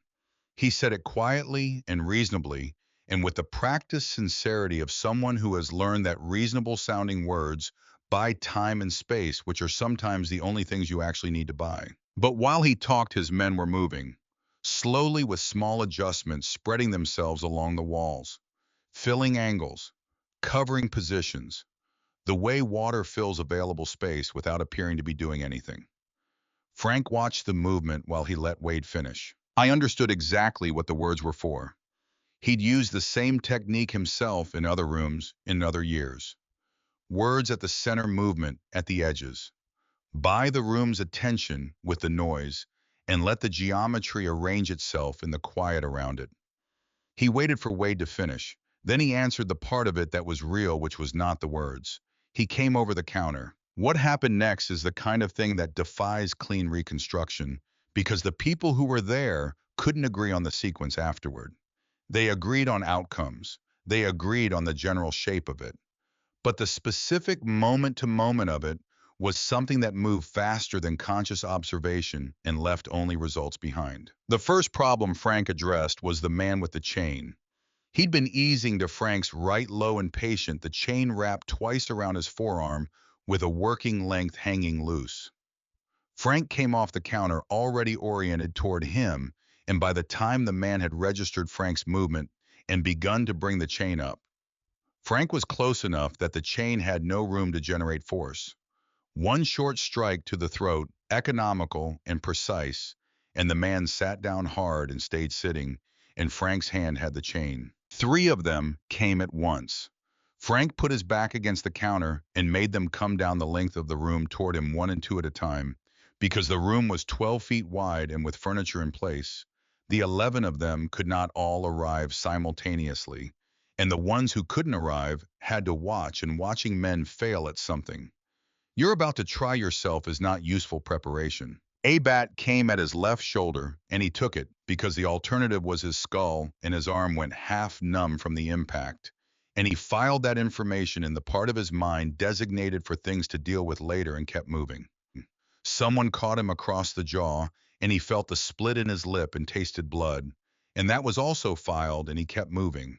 S1: He said it quietly and reasonably, and with the practiced sincerity of someone who has learned that reasonable-sounding words buy time and space, which are sometimes the only things you actually need to buy. But while he talked, his men were moving, slowly with small adjustments spreading themselves along the walls, filling angles, covering positions, the way water fills available space without appearing to be doing anything. Frank watched the movement while he let Wade finish. I understood exactly what the words were for. He'd used the same technique himself in other rooms in other years. Words at the center, movement at the edges. Buy the room's attention with the noise and let the geometry arrange itself in the quiet around it. He waited for Wade to finish. Then he answered the part of it that was real, which was not the words. He came over the counter. What happened next is the kind of thing that defies clean reconstruction, because the people who were there couldn't agree on the sequence afterward. They agreed on outcomes. They agreed on the general shape of it. But the specific moment-to-moment of it was something that moved faster than conscious observation and left only results behind. The first problem Frank addressed was the man with the chain. He'd been easing to Frank's right, low and patient, the chain wrapped twice around his forearm with a working length hanging loose. Frank came off the counter already oriented toward him, and by the time the man had registered Frank's movement and begun to bring the chain up, Frank was close enough that the chain had no room to generate force. One short strike to the throat, economical and precise, and the man sat down hard and stayed sitting, and Frank's hand had the chain. Three of them came at once. Frank put his back against the counter and made them come down the length of the room toward him, one and two at a time. Because the room was 12 feet wide and with furniture in place, the 11 of them could not all arrive simultaneously, and the ones who couldn't arrive had to watch, and watching men fail at something you're about to try yourself is not useful preparation. A bat came at his left shoulder, and he took it because the alternative was his skull, and his arm went half numb from the impact. And he filed that information in the part of his mind designated for things to deal with later and kept moving. Someone caught him across the jaw, and he felt the split in his lip and tasted blood. And that was also filed, and he kept moving.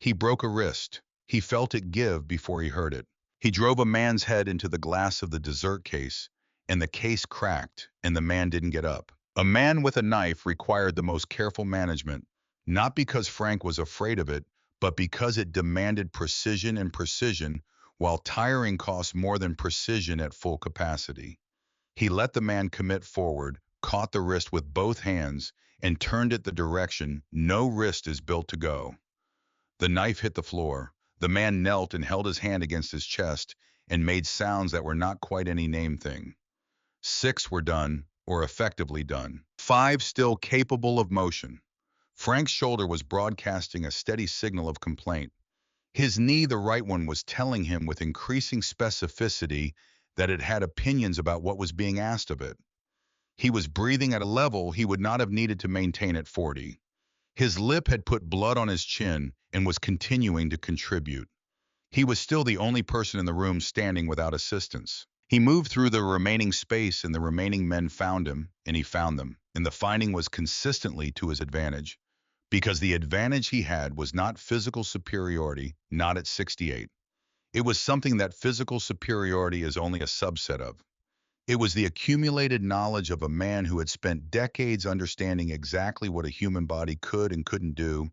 S1: He broke a wrist. He felt it give before he heard it. He drove a man's head into the glass of the dessert case, and the case cracked, and the man didn't get up. A man with a knife required the most careful management, not because Frank was afraid of it, but because it demanded precision, and precision, while tiring, costs more than precision at full capacity. He let the man commit forward, caught the wrist with both hands, and turned it the direction no wrist is built to go. The knife hit the floor. The man knelt and held his hand against his chest and made sounds that were not quite any name thing. 6 were done, or effectively done. 5 still capable of motion. Frank's shoulder was broadcasting a steady signal of complaint. His knee, the right one, was telling him with increasing specificity that it had opinions about what was being asked of it. He was breathing at a level he would not have needed to maintain at 40. His lip had put blood on his chin and was continuing to contribute. He was still the only person in the room standing without assistance. He moved through the remaining space, and the remaining men found him, and he found them. And the finding was consistently to his advantage, because the advantage he had was not physical superiority, not at 68. It was something that physical superiority is only a subset of. It was the accumulated knowledge of a man who had spent decades understanding exactly what a human body could and couldn't do,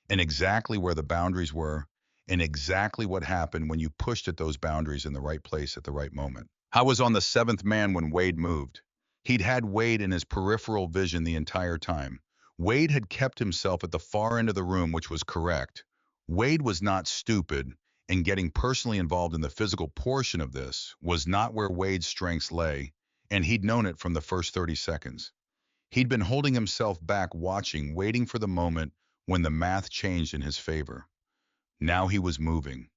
S1: and exactly where the boundaries were, and exactly what happened when you pushed at those boundaries in the right place at the right moment. I was on the 7th man when Wade moved. He'd had Wade in his peripheral vision the entire time. Wade had kept himself at the far end of the room, which was correct. Wade was not stupid, and getting personally involved in the physical portion of this was not where Wade's strengths lay, and he'd known it from the first 30 seconds. He'd been holding himself back, watching, waiting for the moment when the math changed in his favor. Now he was moving,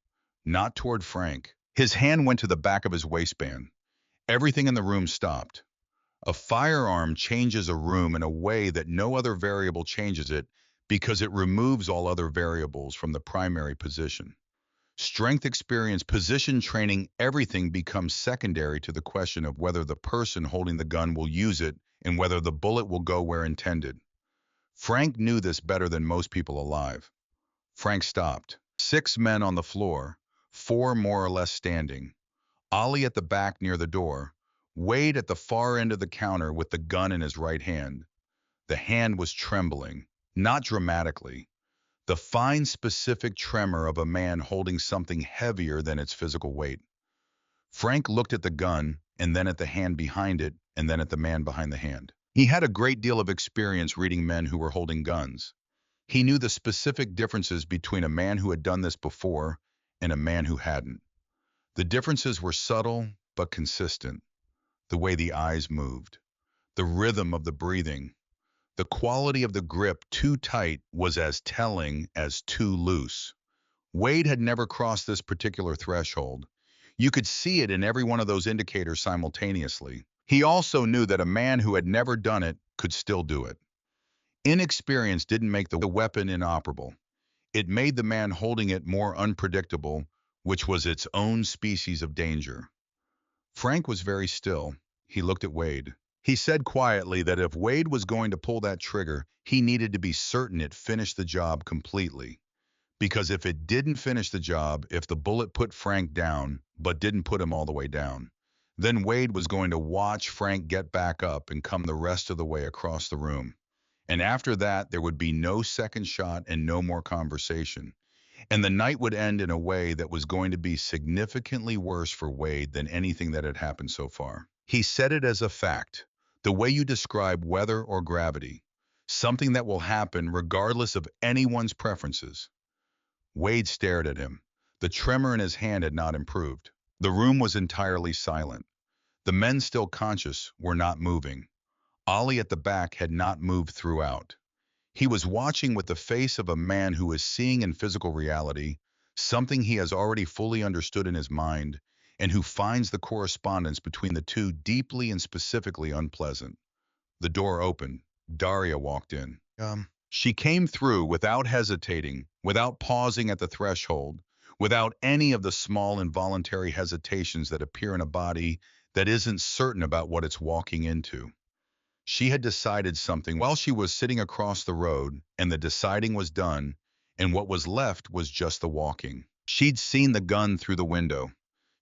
S1: not toward Frank. His hand went to the back of his waistband. Everything in the room stopped. A firearm changes a room in a way that no other variable changes it, because it removes all other variables from the primary position. Strength, experience, position training, everything becomes secondary to the question of whether the person holding the gun will use it and whether the bullet will go where intended. Frank knew this better than most people alive. Frank stopped. 6 men on the floor, 4 more or less standing. Ollie at the back near the door, Wade at the far end of the counter with the gun in his right hand. The hand was trembling, not dramatically. The fine, specific tremor of a man holding something heavier than its physical weight. Frank looked at the gun, and then at the hand behind it, and then at the man behind the hand. He had a great deal of experience reading men who were holding guns. He knew the specific differences between a man who had done this before and a man who hadn't. The differences were subtle but consistent. The way the eyes moved, the rhythm of the breathing, the quality of the grip too tight was as telling as too loose. Wade had never crossed this particular threshold. You could see it in every one of those indicators simultaneously. He also knew that a man who had never done it could still do it. Inexperience didn't make the weapon inoperable. It made the man holding it more unpredictable, which was its own species of danger. Frank was very still. He looked at Wade. He said quietly that if Wade was going to pull that trigger, he needed to be certain it finished the job completely. Because if it didn't finish the job, if the bullet put Frank down, but didn't put him all the way down, then Wade was going to watch Frank get back up and come the rest of the way across the room. And after that, there would be no second shot and no more conversation. And the night would end in a way that was going to be significantly worse for Wade than anything that had happened so far. He said it as a fact, the way you describe weather or gravity, something that will happen regardless of anyone's preferences. Wade stared at him. The tremor in his hand had not improved. The room was entirely silent. The men, still conscious, were not moving. Ollie at the back had not moved throughout. He was watching with the face of a man who is seeing in physical reality something he has already fully understood in his mind, and who finds the correspondence between the two deeply and specifically unpleasant. The door opened. Daria walked in. She came through without hesitating, without pausing at the threshold, without any of the small involuntary hesitations that appear in a body that isn't certain about what it's walking into. She had decided something while she was sitting across the road, and the deciding was done, and what was left was just the walking. She'd seen the gun through the window.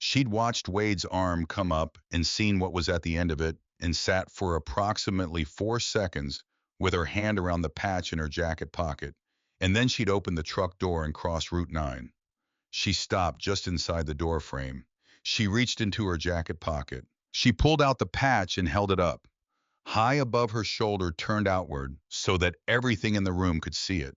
S1: She'd watched Wade's arm come up and seen what was at the end of it, and sat for approximately 4 seconds with her hand around the patch in her jacket pocket, and then she'd opened the truck door and crossed Route 9. She stopped just inside the door frame. She reached into her jacket pocket. She pulled out the patch and held it up, high above her shoulder, turned outward so that everything in the room could see it.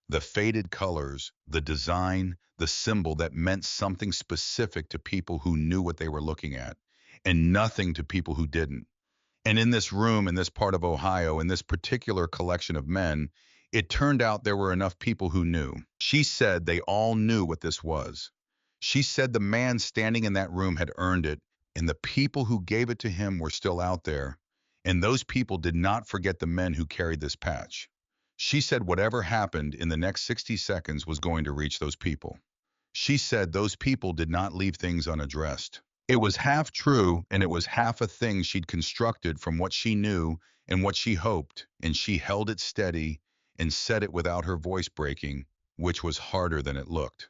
S1: The faded colors, the design, the symbol that meant something specific to people who knew what they were looking at, and nothing to people who didn't. And in this room, in this part of Ohio, in this particular collection of men, it turned out there were enough people who knew. She said they all knew what this was. She said the man standing in that room had earned it, and the people who gave it to him were still out there. And those people did not forget the men who carried this patch. She said whatever happened in the next 60 seconds was going to reach those people. She said those people did not leave things unaddressed. It was half true, and it was half a thing she'd constructed from what she knew and what she hoped, and she held it steady and said it without her voice breaking, which was harder than it looked.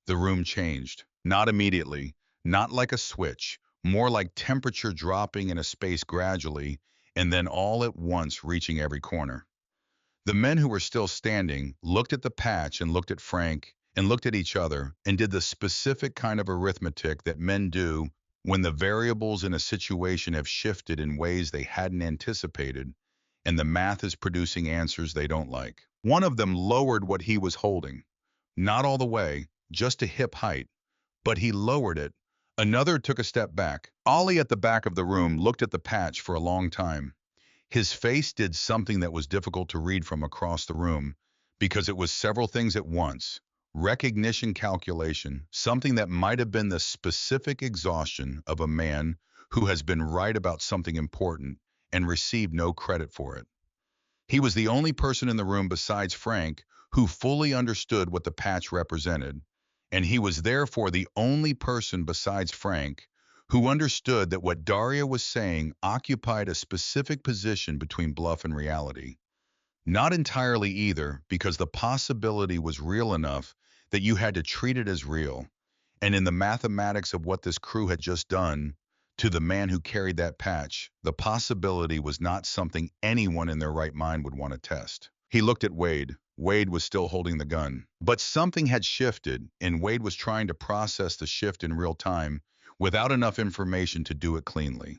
S1: The room changed, not immediately, not like a switch, more like temperature dropping in a space gradually, and then all at once reaching every corner. The men who were still standing looked at the patch and looked at Frank and looked at each other and did the specific kind of arithmetic that men do when the variables in a situation have shifted in ways they hadn't anticipated, and the math is producing answers they don't like. One of them lowered what he was holding, not all the way, just to hip height, but he lowered it. Another took a step back. Ollie at the back of the room looked at the patch for a long time. His face did something that was difficult to read from across the room, because it was several things at once. Recognition, calculation, something that might have been the specific exhaustion of a man who has been right about something important and received no credit for it. He was the only person in the room besides Frank who fully understood what the patch represented, and he was therefore the only person besides Frank who understood that what Daria was saying occupied a specific position between bluff and reality. Not entirely either, because the possibility was real enough that you had to treat it as real. And in the mathematics of what this crew had just done, To the man who carried that patch, the possibility was not something anyone in their right mind would want to test. He looked at Wade. Wade was still holding the gun. But something had shifted, and Wade was trying to process the shift in real time without enough information to do it cleanly.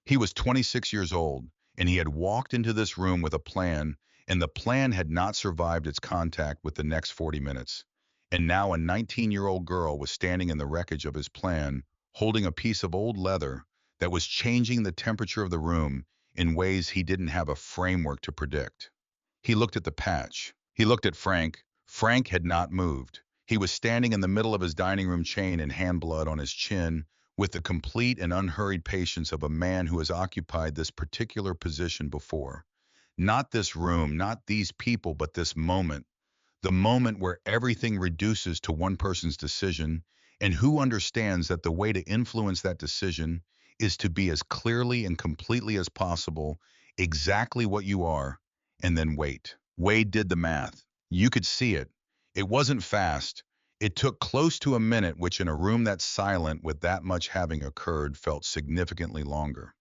S1: He was 26 years old, and he had walked into this room with a plan, and the plan had not survived its contact with the next 40 minutes. And now a 19-year-old girl was standing in the wreckage of his plan, holding a piece of old leather that was changing the temperature of the room in ways he didn't have a framework to predict. He looked at the patch. He looked at Frank. Frank had not moved. He was standing in the middle of his dining room chain and hand blood on his chin, with the complete and unhurried patience of a man who has occupied this particular position before. Not this room, not these people, but this moment. The moment where everything reduces to one person's decision, and who understands that the way to influence that decision is to be as clearly and completely as possible exactly what you are, and then wait. Wade did the math. You could see it. It wasn't fast. It took close to a minute, which in a room that's silent with that much having occurred felt significantly longer.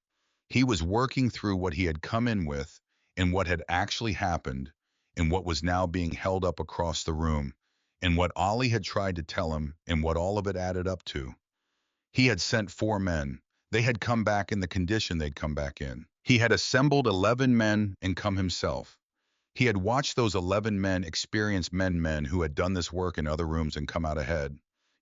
S1: He was working through what he had come in with and what had actually happened and what was now being held up across the room and what Ollie had tried to tell him and what all of it added up to. He had sent 4 men. They had come back in the condition they'd come back in. He had assembled 11 men and come himself. He had watched those 11 men experience men who had done this work in other rooms and come out ahead,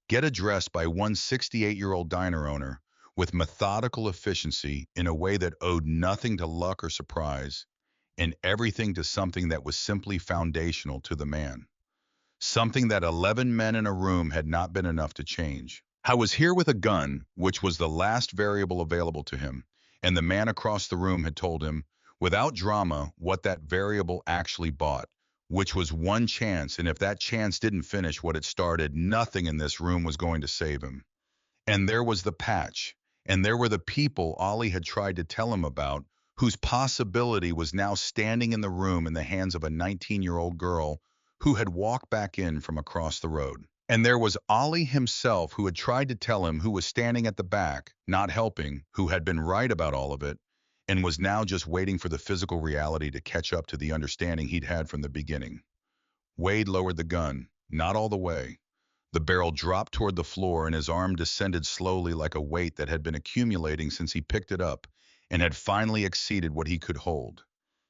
S1: get addressed by one 68-year-old diner owner with methodical efficiency in a way that owed nothing to luck or surprise, and everything to something that was simply foundational to the man. Something that 11 men in a room had not been enough to change. I was here with a gun, which was the last variable available to him, and the man across the room had told him, without drama, what that variable actually bought, which was one chance, and if that chance didn't finish what it started, nothing in this room was going to save him. And there was the patch, and there were the people Ollie had tried to tell him about, whose possibility was now standing in the room in the hands of a 19-year-old girl who had walked back in from across the road. And there was Ollie himself, who had tried to tell him, who was standing at the back, not helping, who had been right about all of it, and was now just waiting for the physical reality to catch up to the understanding he'd had from the beginning. Wade lowered the gun, not all the way. The barrel dropped toward the floor, and his arm descended slowly like a weight that had been accumulating since he picked it up and had finally exceeded what he could hold.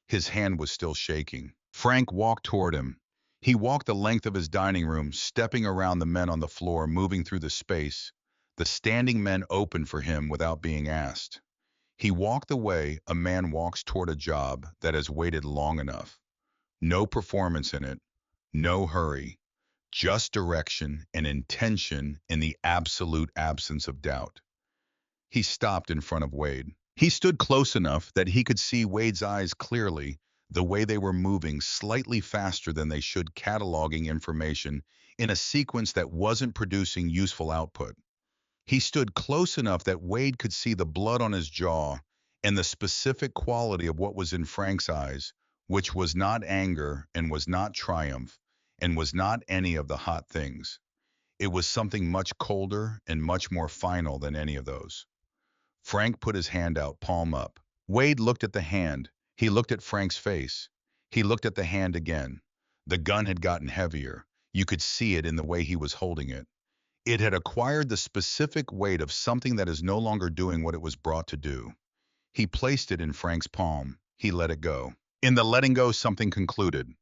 S1: His hand was still shaking. Frank walked toward him. He walked the length of his dining room, stepping around the men on the floor, moving through the space. The standing men opened for him without being asked. He walked the way a man walks toward a job that has waited long enough. No performance in it, no hurry, just direction and intention in the absolute absence of doubt. He stopped in front of Wade. He stood close enough that he could see Wade's eyes clearly, the way they were moving slightly faster than they should, cataloging information in a sequence that wasn't producing useful output. He stood close enough that Wade could see the blood on his jaw and the specific quality of what was in Frank's eyes, which was not anger and was not triumph and was not any of the hot things. It was something much colder and much more final than any of those. Frank put his hand out, palm up. Wade looked at the hand. He looked at Frank's face. He looked at the hand again. The gun had gotten heavier. You could see it in the way he was holding it. It had acquired the specific weight of something that is no longer doing what it was brought to do. He placed it in Frank's palm. He let it go. In the letting go, something concluded.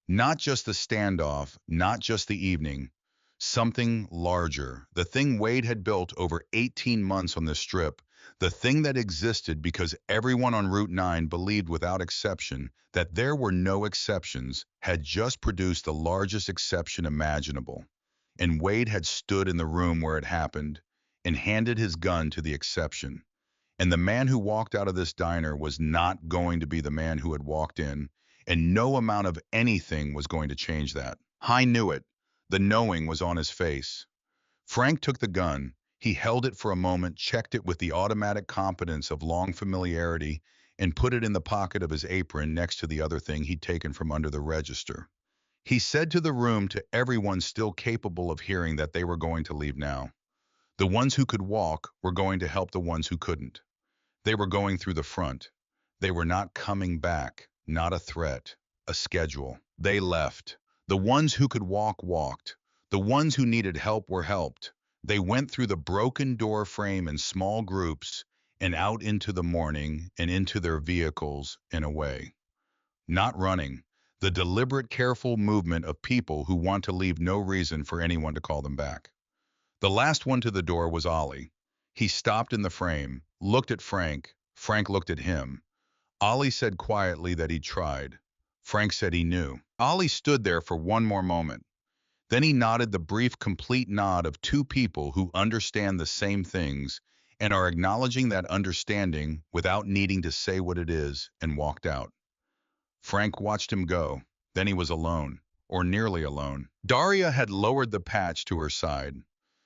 S1: Not just the standoff, not just the evening. Something larger. The thing Wade had built over 18 months on this strip. The thing that existed because everyone on Route 9 believed without exception that there were no exceptions, had just produced the largest exception imaginable. And Wade had stood in the room where it happened and handed his gun to the exception. And the man who walked out of this diner was not going to be the man who had walked in, and no amount of anything was going to change that. I knew it. The knowing was on his face. Frank took the gun. He held it for a moment, checked it with the automatic competence of long familiarity, and put it in the pocket of his apron next to the other thing he'd taken from under the register. He said to the room, to everyone still capable of hearing, that they were going to leave now. The ones who could walk were going to help the ones who couldn't. They were going through the front. They were not coming back, not a threat, a schedule. They left. The ones who could walk walked. The ones who needed help were helped. They went through the broken door frame in small groups and out into the morning and into their vehicles and away. Not running. The deliberate, careful movement of people who want to leave no reason for anyone to call them back. The last one to the door was Ollie. He stopped in the frame, looked at Frank. Frank looked at him. Ollie said quietly that he'd tried. Frank said he knew. Ollie stood there for one more moment. Then he nodded the brief, complete nod of two people who understand the same things and are acknowledging that understanding without needing to say what it is, and walked out. Frank watched him go. Then he was alone, or nearly alone. Daria had lowered the patch to her side.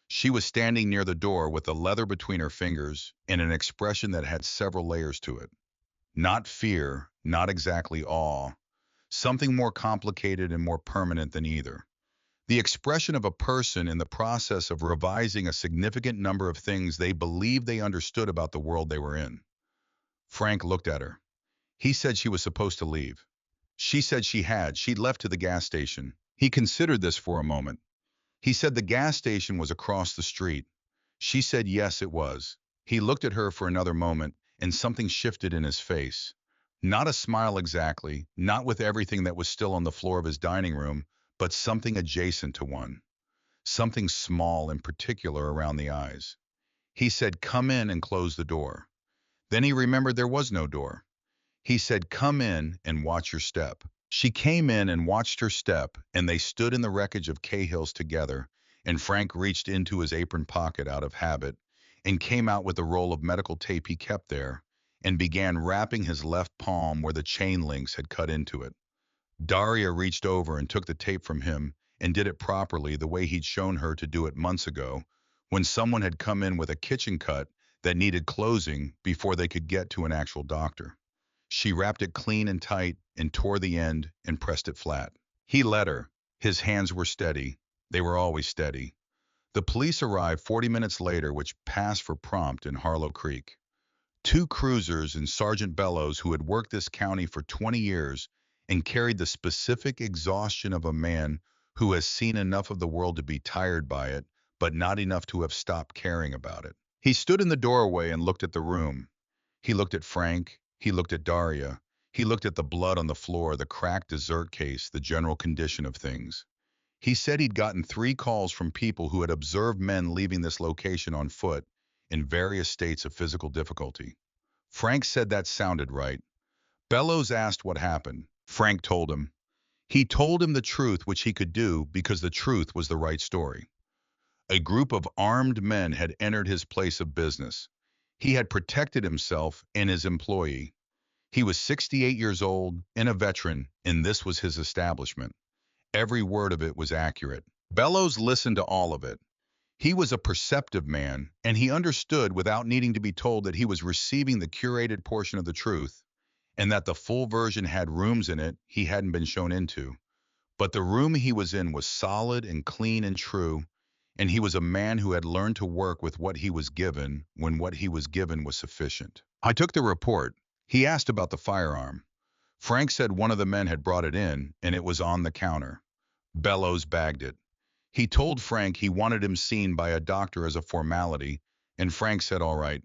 S1: She was standing near the door with the leather between her fingers and an expression that had several layers to it. Not fear, not exactly awe, something more complicated and more permanent than either. The expression of a person in the process of revising a significant number of things they believed they understood about the world they were in. Frank looked at her. He said she was supposed to leave. She said she'd left to the gas station. He considered this for a moment. He said the gas station was across the street. She said yes, it was. He looked at her for another moment, and something shifted in his face. Not a smile exactly, not with everything that was still on the floor of his dining room, but something adjacent to one. Something small in particular around the eyes. He said, "Come in," and closed the door. Then he remembered there was no door. He said, "Come in and watch your step." She came in and watched her step, and they stood in the wreckage of Cahill's together, and Frank reached into his apron pocket out of habit and came out with a roll of medical tape he kept there and began wrapping his left palm where the chain links had cut into it. Daria reached over and took the tape from him and did it properly the way he'd shown her to do it months ago when someone had come in with a kitchen cut that needed closing before they could get to an actual doctor. She wrapped it clean and tight and tore the end and pressed it flat. He let her. His hands were steady. They were always steady. The police arrived 40 minutes later, which passed for prompt in Harlow Creek. Two cruisers and Sergeant Bellows, who had worked this county for 20 years and carried the specific exhaustion of a man who has seen enough of the world to be tired by it, but not enough to have stopped caring about it. He stood in the doorway and looked at the room. He looked at Frank. He looked at Daria. He looked at the blood on the floor, the cracked dessert case, the general condition of things. He said he'd gotten 3 calls from people who had observed men leaving this location on foot in various states of physical difficulty. Frank said that sounded right. Bellows asked what happened. Frank told him. He told him the truth, which he could do because the truth was the right story. A group of armed men had entered his place of business. He had protected himself and his employee. He was 68 years old and a veteran, and this was his establishment. Every word of it was accurate. Bellows listened to all of it. He was a perceptive man, and he understood without needing to be told that he was receiving the curated portion of the truth, and that the full version had rooms in it he hadn't been shown into. But the room he was in was solid and clean and true, and he was a man who had learned to work with what he was given when what he was given was sufficient. I took the report. He asked about the firearm. Frank said one of the men had brought it in, and it was on the counter. Bellows bagged it. He told Frank he wanted him seen by a doctor as a formality, and Frank said all right.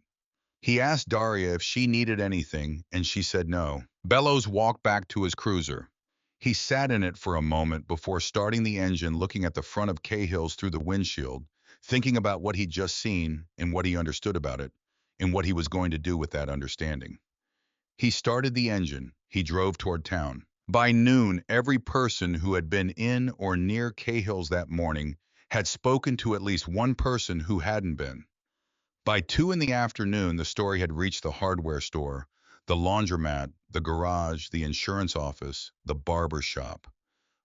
S1: He asked Daria if she needed anything, and she said no. Bellows walked back to his cruiser. He sat in it for a moment before starting the engine, looking at the front of Cahill's through the windshield, thinking about what he'd just seen and what he understood about it, and what he was going to do with that understanding. He started the engine. He drove toward town. By noon, every person who had been in or near Cahill's that morning had spoken to at least one person who hadn't been. By 2 in the afternoon, the story had reached the hardware store, the laundromat, the garage, the insurance office, the barber shop.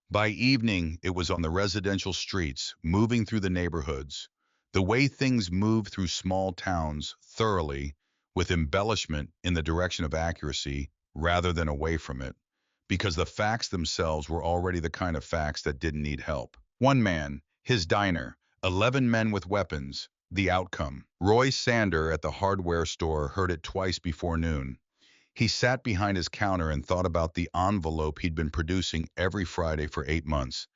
S1: By evening, it was on the residential streets, moving through the neighborhoods, the way things move through small towns, thoroughly, with embellishment in the direction of accuracy rather than away from it, because the facts themselves were already the kind of facts that didn't need help. One man, his diner, 11 men with weapons, The outcome. Roy Sander at the hardware store heard it twice before noon. He sat behind his counter and thought about the envelope he'd been producing every Friday for 8 months,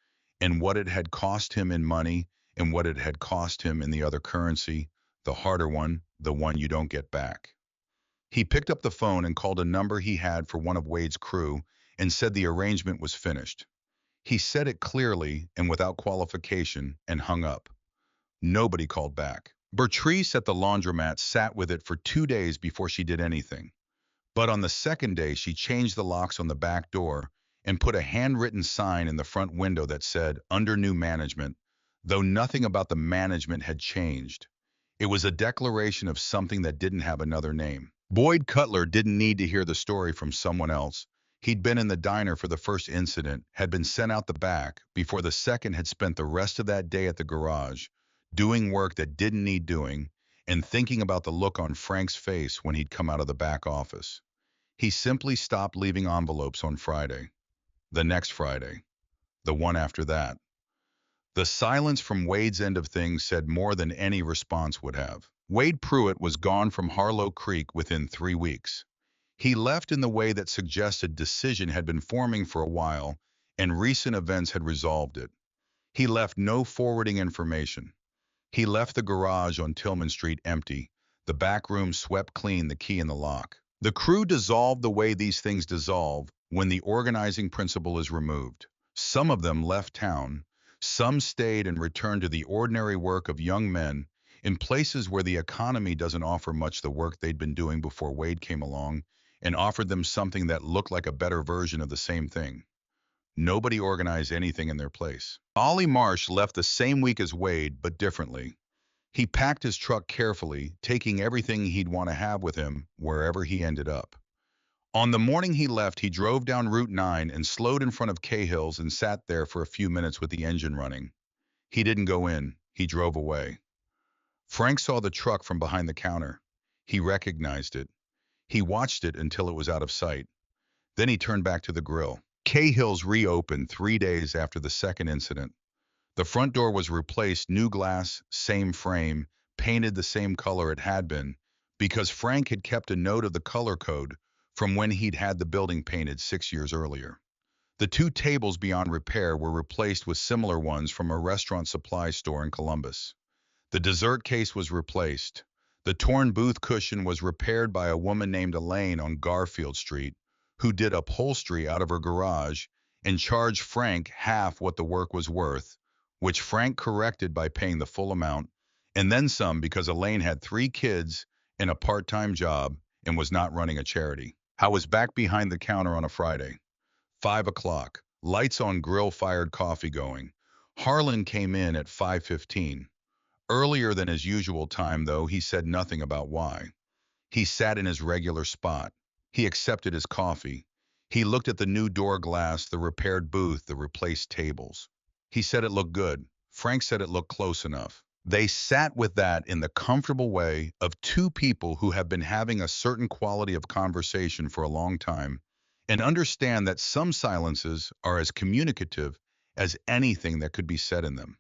S1: and what it had cost him in money and what it had cost him in the other currency, the harder one, the one you don't get back. He picked up the phone and called a number he had for one of Wade's crew and said the arrangement was finished. He said it clearly and without qualification and hung up. Nobody called back. Bertrice at the laundromat sat with it for 2 days before she did anything. But on the second day, she changed the locks on the back door and put a handwritten sign in the front window that said, "Under new management," though nothing about the management had changed. It was a declaration of something that didn't have another name. Boyd Cutler didn't need to hear the story from someone else. He'd been in the diner for the first incident, had been sent out the back, before the second had spent the rest of that day at the garage, doing work that didn't need doing, and thinking about the look on Frank's face when he'd come out of the back office. He simply stopped leaving envelopes on Friday, the next Friday, the one after that. The silence from Wade's end of things said more than any response would have. Wade Pruitt was gone from Harlow Creek within 3 weeks. He left in the way that suggested decision had been forming for a while, and recent events had resolved it. He left no forwarding information. He left the garage on Tillman Street empty, the back room swept clean, the key in the lock. The crew dissolved the way these things dissolve when the organizing principle is removed. Some of them left town, some stayed and returned to the ordinary work of young men in places where the economy doesn't offer much the work they'd been doing before Wade came along and offered them something that looked like a better version of the same thing. Nobody organized anything in their place. Ollie Marsh left the same week as Wade, but differently. He packed his truck carefully, taking everything he'd want to have with him wherever he ended up. On the morning he left, he drove down Route 9 and slowed in front of Cahill's and sat there for a few minutes with the engine running. He didn't go in. He drove away. Frank saw the truck from behind the counter. He recognized it. He watched it until it was out of sight. Then he turned back to the grill. Cahill's reopened 3 days after the second incident. The front door was replaced, new glass, same frame, painted the same color it had been, because Frank had kept a note of the color code from when he'd had the building painted 6 years earlier. The two tables beyond repair were replaced with similar ones from a restaurant supply store in Columbus. The dessert case was replaced. The torn booth cushion was repaired by a woman named Elaine on Garfield Street, who did upholstery out of her garage and charged Frank half what the work was worth, which Frank corrected by paying the full amount, and then some because Elaine had 3 kids and a part-time job and was not running a charity. I was back behind the counter on a Friday. 5 o'clock. Lights on, grill-fired coffee going. Harlan came in at 5:15. Earlier than his usual time, though, he said nothing about why. He sat in his regular spot. He accepted his coffee. He looked at the new door glass, the repaired booth, the replaced tables. He said it looked good. Frank said it looked close enough. They sat with that in the comfortable way of two people who have been having a certain quality of conversation for a long time and understand that some silences are as communicative as anything that could be said in them.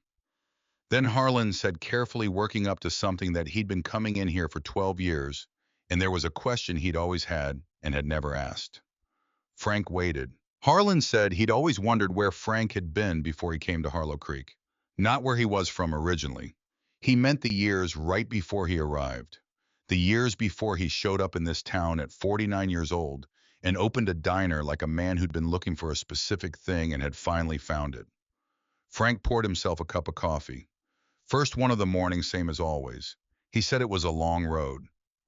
S1: Then Harlan said, carefully working up to something that he'd been coming in here for 12 years, and there was a question he'd always had and had never asked. Frank waited. Harlan said he'd always wondered where Frank had been before he came to Harlow Creek, not where he was from originally. He meant the years right before he arrived, the years before he showed up in this town at 49 years old and opened a diner like a man who'd been looking for a specific thing and had finally found it. Frank poured himself a cup of coffee. First one of the morning, same as always. He said it was a long road.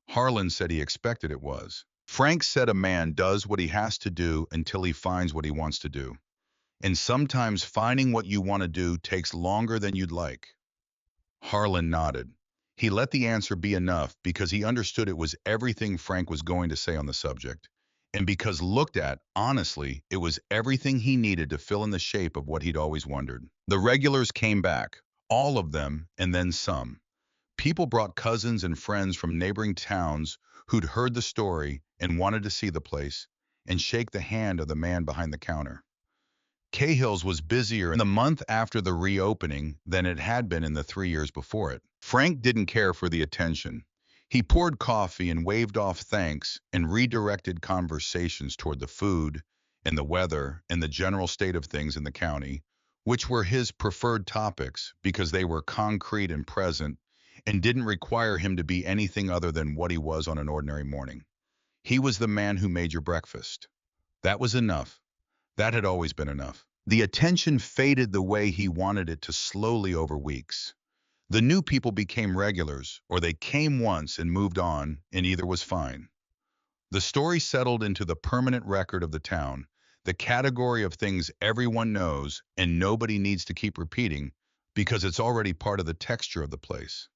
S1: Harlan said he expected it was. Frank said a man does what he has to do until he finds what he wants to do. And sometimes finding what you want to do takes longer than you'd like. Harlan nodded. He let the answer be enough because he understood it was everything Frank was going to say on the subject. And because looked at, honestly, it was everything he needed to fill in the shape of what he'd always wondered. The regulars came back, all of them, and then some. People brought cousins and friends from neighboring towns who'd heard the story and wanted to see the place and shake the hand of the man behind the counter. Cahill's was busier in the month after the reopening than it had been in the 3 years before it. Frank didn't care for the attention. He poured coffee and waved off thanks and redirected conversations toward the food and the weather and the general state of things in the county, which were his preferred topics because they were concrete and present and didn't require him to be anything other than what he was on an ordinary morning. He was the man who made your breakfast. That was enough. That had always been enough. The attention faded the way he wanted it to slowly over weeks. The new people became regulars, or they came once and moved on, and either was fine. The story settled into the permanent record of the town, the category of things everyone knows and nobody needs to keep repeating because it's already part of the texture of the place.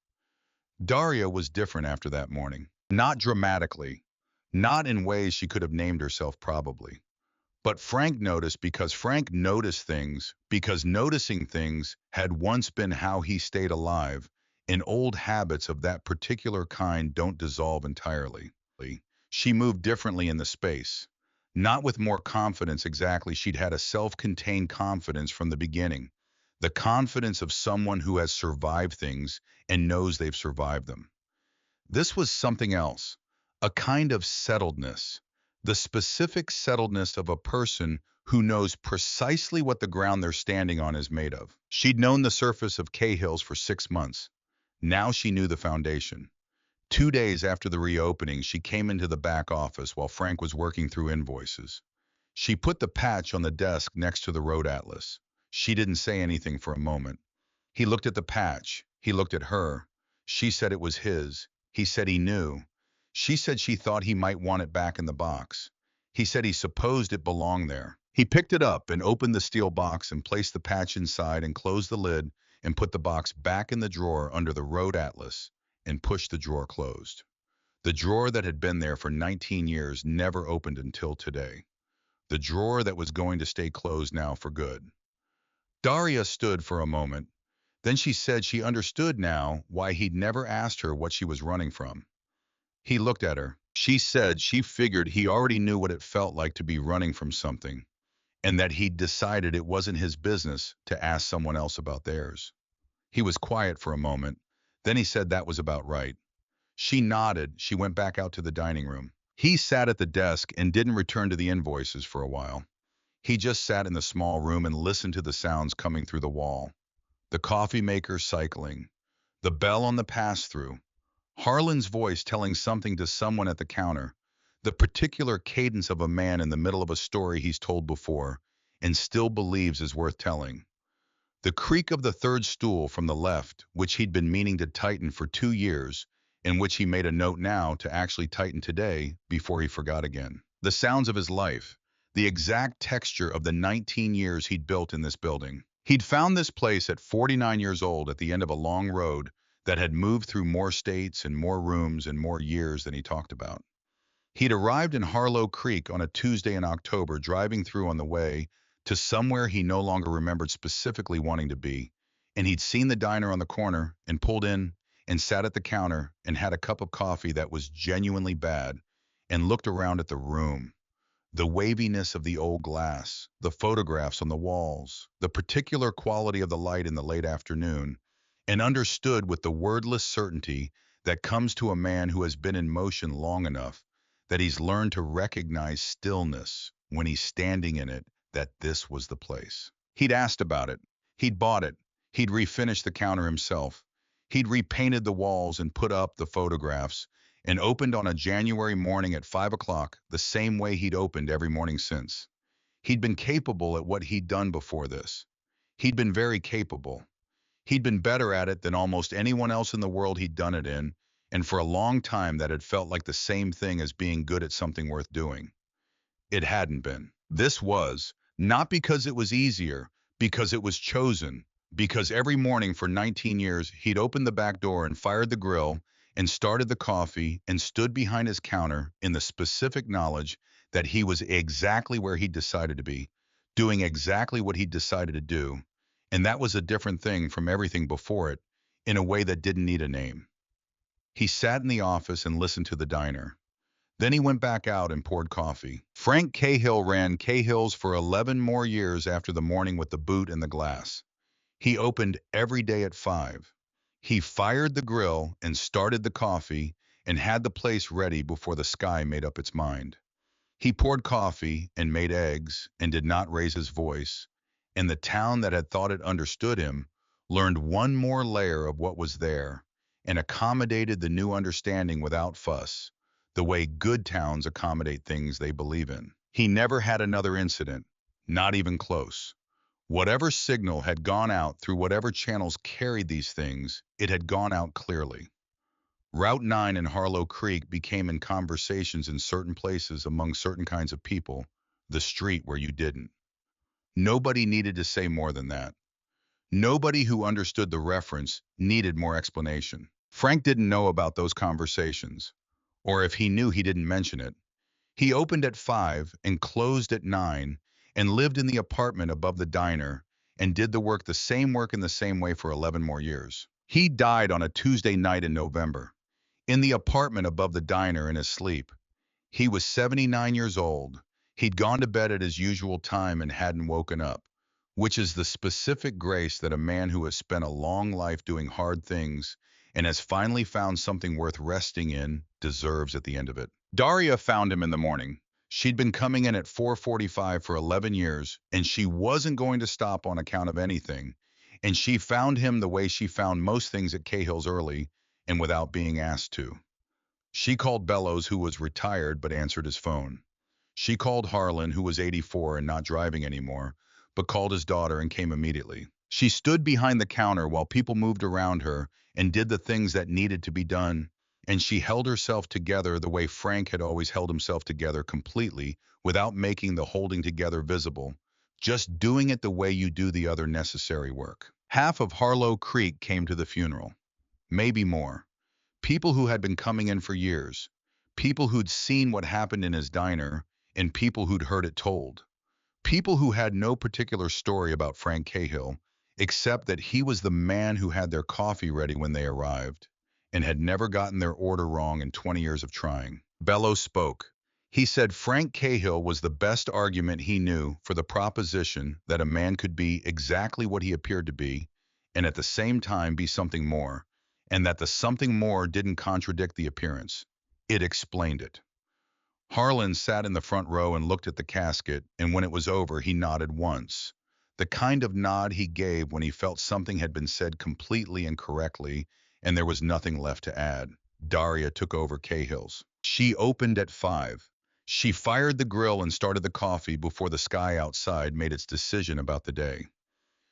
S1: Daria was different after that morning. Not dramatically, not in ways she could have named herself probably. But Frank noticed because Frank noticed things, because noticing things had once been how he stayed alive, and old habits of that particular kind don't dissolve entirely. She moved differently in the space. Not with more confidence exactly, she'd had a self-contained confidence from the beginning. The confidence of someone who has survived things and knows they've survived them. This was something else, a kind of settledness, the specific settledness of a person who knows precisely what the ground they're standing on is made of. She'd known the surface of Cahill's for 6 months. Now she knew the foundation. 2 days after the reopening, she came into the back office while Frank was working through invoices. She put the patch on the desk next to the road atlas. She didn't say anything for a moment. He looked at the patch. He looked at her. She said it was his. He said he knew. She said she thought he might want it back in the box. He said he supposed it belonged there. He picked it up and opened the steel box and placed the patch inside and closed the lid and put the box back in the drawer under the road atlas and pushed the drawer closed. The drawer that had been there for 19 years never opened until today. The drawer that was going to stay closed now for good. Daria stood for a moment. Then she said she understood now why he'd never asked her what she was running from. He looked at her. She said she figured he already knew what it felt like to be running from something, and that he'd decided it wasn't his business to ask someone else about theirs. He was quiet for a moment. Then he said that was about right. She nodded. She went back out to the dining room. He sat at the desk and didn't return to the invoices for a while. He just sat in the small room and listened to the sounds coming through the wall. The coffee maker cycling, the bell on the pass-through, Harlan's voice telling something to someone at the counter, the particular cadence of a man in the middle of a story he's told before and still believes is worth telling. The creak of the third stool from the left, which he'd been meaning to tighten for 2 years, and which he made a note now to actually tighten today before he forgot again. The sounds of his life, the exact texture of the 19 years he'd built in this building. He'd found this place at 49 years old at the end of a long road that had moved through more states and more rooms and more years than he talked about. He'd arrived in Harlow Creek on a Tuesday in October, driving through on the way to somewhere he no longer remembered specifically wanting to be, and he'd seen the diner on the corner and pulled in and sat at the counter and had a cup of coffee that was genuinely bad and looked around at the room. The waviness of the old glass, the photographs on the walls, the particular quality of the light in the late afternoon, and understood with the wordless certainty that comes to a man who has been in motion long enough that he's learned to recognize stillness when he's standing in it, that this was the place. He'd asked about it. He'd bought it. He'd refinished the counter himself. He'd repainted the walls and put up the photographs and opened on a January morning at 5 o'clock the same way he'd opened every morning since. He'd been capable at what he'd done before this. He'd been very capable. He'd been better at it than almost anyone else in the world he'd done it in, and for a long time that had felt like the same thing as being good at something worth doing. It hadn't been. This was, not because it was easier, because it was chosen, because every morning for 19 years he'd opened the back door and fired the grill and started the coffee and stood behind his counter in the specific knowledge that he was exactly where he'd decided to be, doing exactly what he'd decided to do, and that was a different thing from everything before it, in a way that didn't need a name. He sat in the office and listened to the diner. Then he went back out and poured coffee. Frank Cahill ran Cahill's for 11 more years after the morning with the boot and the glass. He opened every day at 5. He fired the grill and started the coffee and had the place ready before the sky made up its mind. He poured coffee and made eggs and did not raise his voice, and the town that had thought it understood him learned one more layer of what was there and accommodated the new understanding without fuss, the way good towns accommodate things they believe in. He never had another incident, not even close. Whatever signal had gone out through whatever channels carried these things, it had gone out clearly. Route 9 and Harlow Creek became in conversations in certain places among certain kinds of people, the street where you didn't. Nobody needed to say more than that. Nobody who understood the reference needed more explanation. Frank didn't know about those conversations, or if he knew, he didn't mention it. He opened at 5 and closed at 9 and lived in the apartment above the diner and did the same work in the same way for 11 more years. He died on a Tuesday night in November, in the apartment above the diner in his sleep. He was 79 years old. He'd gone to bed at his usual time and hadn't woken up, which is the specific grace that a man who has spent a long life doing hard things and has finally found something worth resting in deserves at the end of it. Daria found him in the morning. She'd been coming in at 4:45 for 11 years, and she wasn't going to stop on account of anything. And she found him the way she found most things at Cahill's, early and without being asked to. She called Bellows, who was retired but answered his phone. She called Harlan, who was 84 and not driving anymore, but called his daughter and came immediately. She stood behind the counter while people moved around her and did the things that needed to be done, and she held herself together the way Frank had always held himself together, completely, without making the holding together visible, just doing it the way you do the other necessary work. Half of Harlow Creek came to the funeral, maybe more. People who had been coming in for years, people who'd seen what happened in his diner, and people who'd heard it told. People who had no particular story about Frank Cahill, except that he was the man who had their coffee ready when they arrived, and had never gotten their order wrong in 20 years of trying. Bellows spoke. He said Frank Cahill was the best argument he knew for the proposition that a man could be exactly what he appeared to be, and at the same time be something more, and that the something more didn't contradict the appearance. It explained it. Harlan sat in the front row and looked at the casket, and when it was over, he nodded once. The kind of nod he gave when he felt something had been said completely and correctly, and there was nothing left to add. Daria took over Cahill's. She opened at 5. She fired the grill and started the coffee before the sky outside made its decision about the day.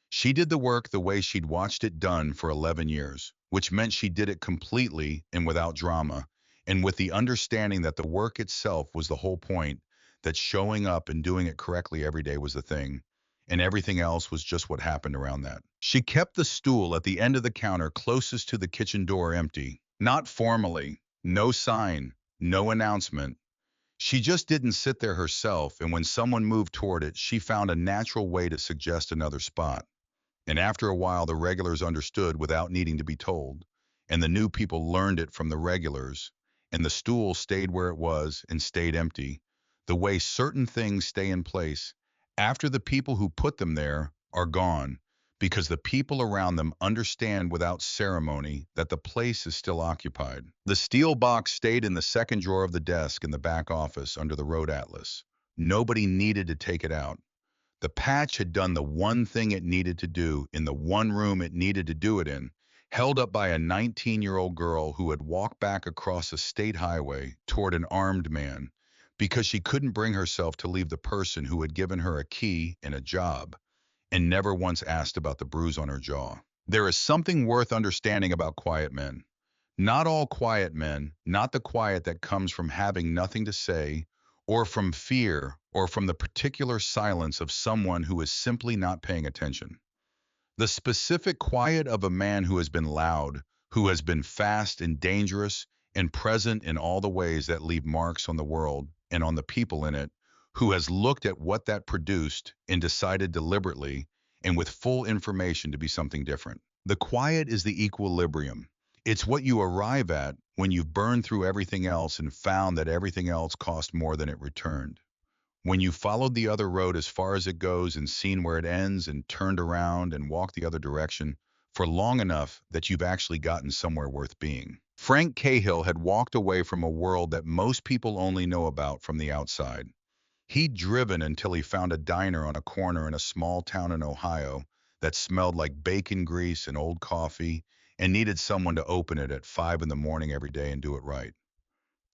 S1: She did the work the way she'd watched it done for 11 years, which meant she did it completely and without drama, and with the understanding that the work itself was the whole point, that showing up and doing it correctly every day was the thing, and everything else was just what happened around that. She kept the stool at the end of the counter closest to the kitchen door empty, not formally, no sign, no announcement. She just didn't sit there herself, and when someone moved toward it, she found a natural way to suggest another spot. And after a while, the regulars understood without needing to be told, and the new people learned it from the regulars, and the stool stayed where it was and stayed empty, the way certain things stay in place after the people who put them there are gone, because the people around them understand without ceremony that the place is still occupied. The steel box stayed in the second drawer of the desk in the back office under the road atlas. Nobody needed to take it out. The patch had done the one thing it needed to do in the one room it needed to do it in, held up by a 19-year-old girl who had walked back across a state highway toward an armed man because she couldn't bring herself to leave the person who had given her a key and a job, and never once asked about the bruise on her jaw. There is something worth understanding about quiet men. Not all quiet men, not the quiet that comes from having nothing to say, or from fear, or from the particular silence of someone who is simply not paying attention. The specific quiet of a man who has been loud, who has been fast and dangerous and present in all the ways that leave marks on the world and on the people in it, who has looked at what that produced and decided deliberately and with full information to be something different. The quiet is the equilibrium. It's what you arrive at when you've burned through everything else and found that everything else cost more than it returned. When you followed the other road as far as it goes and seen where it ends and turned around and walked the other direction for long enough that you've actually gotten somewhere worth being. Frank Cahill had walked away from a world that most people only know about from the outside. He'd driven until he found a diner on a corner in a small town in Ohio that smelled like bacon grease and old coffee and needed someone to open it at 5 in the morning every day and do it right.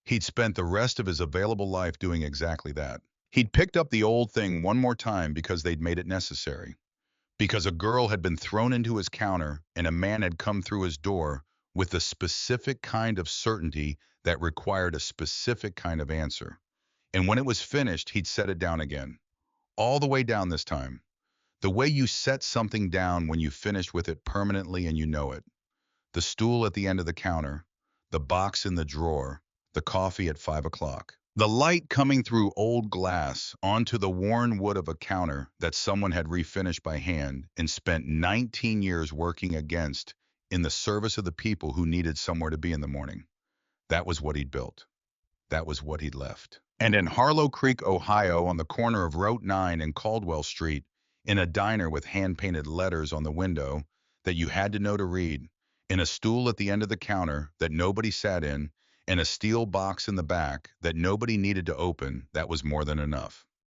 S1: He'd spent the rest of his available life doing exactly that. He'd picked up the old thing one more time because they'd made it necessary. Because a girl had been thrown into his counter and a man had come through his door with a specific kind of certainty that required a specific kind of answer. And when it was finished, he'd set it down again. All the way down this time. The way you set something down when you finish with it permanently and you know it. The stool at the end of the counter, the box in the drawer, the coffee at 5 o'clock. The light coming through old glass onto the worn wood of a counter that someone had refinished by hand and spent 19 years working against in the service of the people who needed somewhere to be in the morning. That was what he'd built. That was what he'd left. And in Harlow Creek, Ohio, on the corner of Route 9 and Caldwell Street, in a diner with hand-painted letters on the window that you had to know to read, in a stool at the end of the counter that nobody sat in, and a steel box in the back that nobody needed to open, that was more than enough.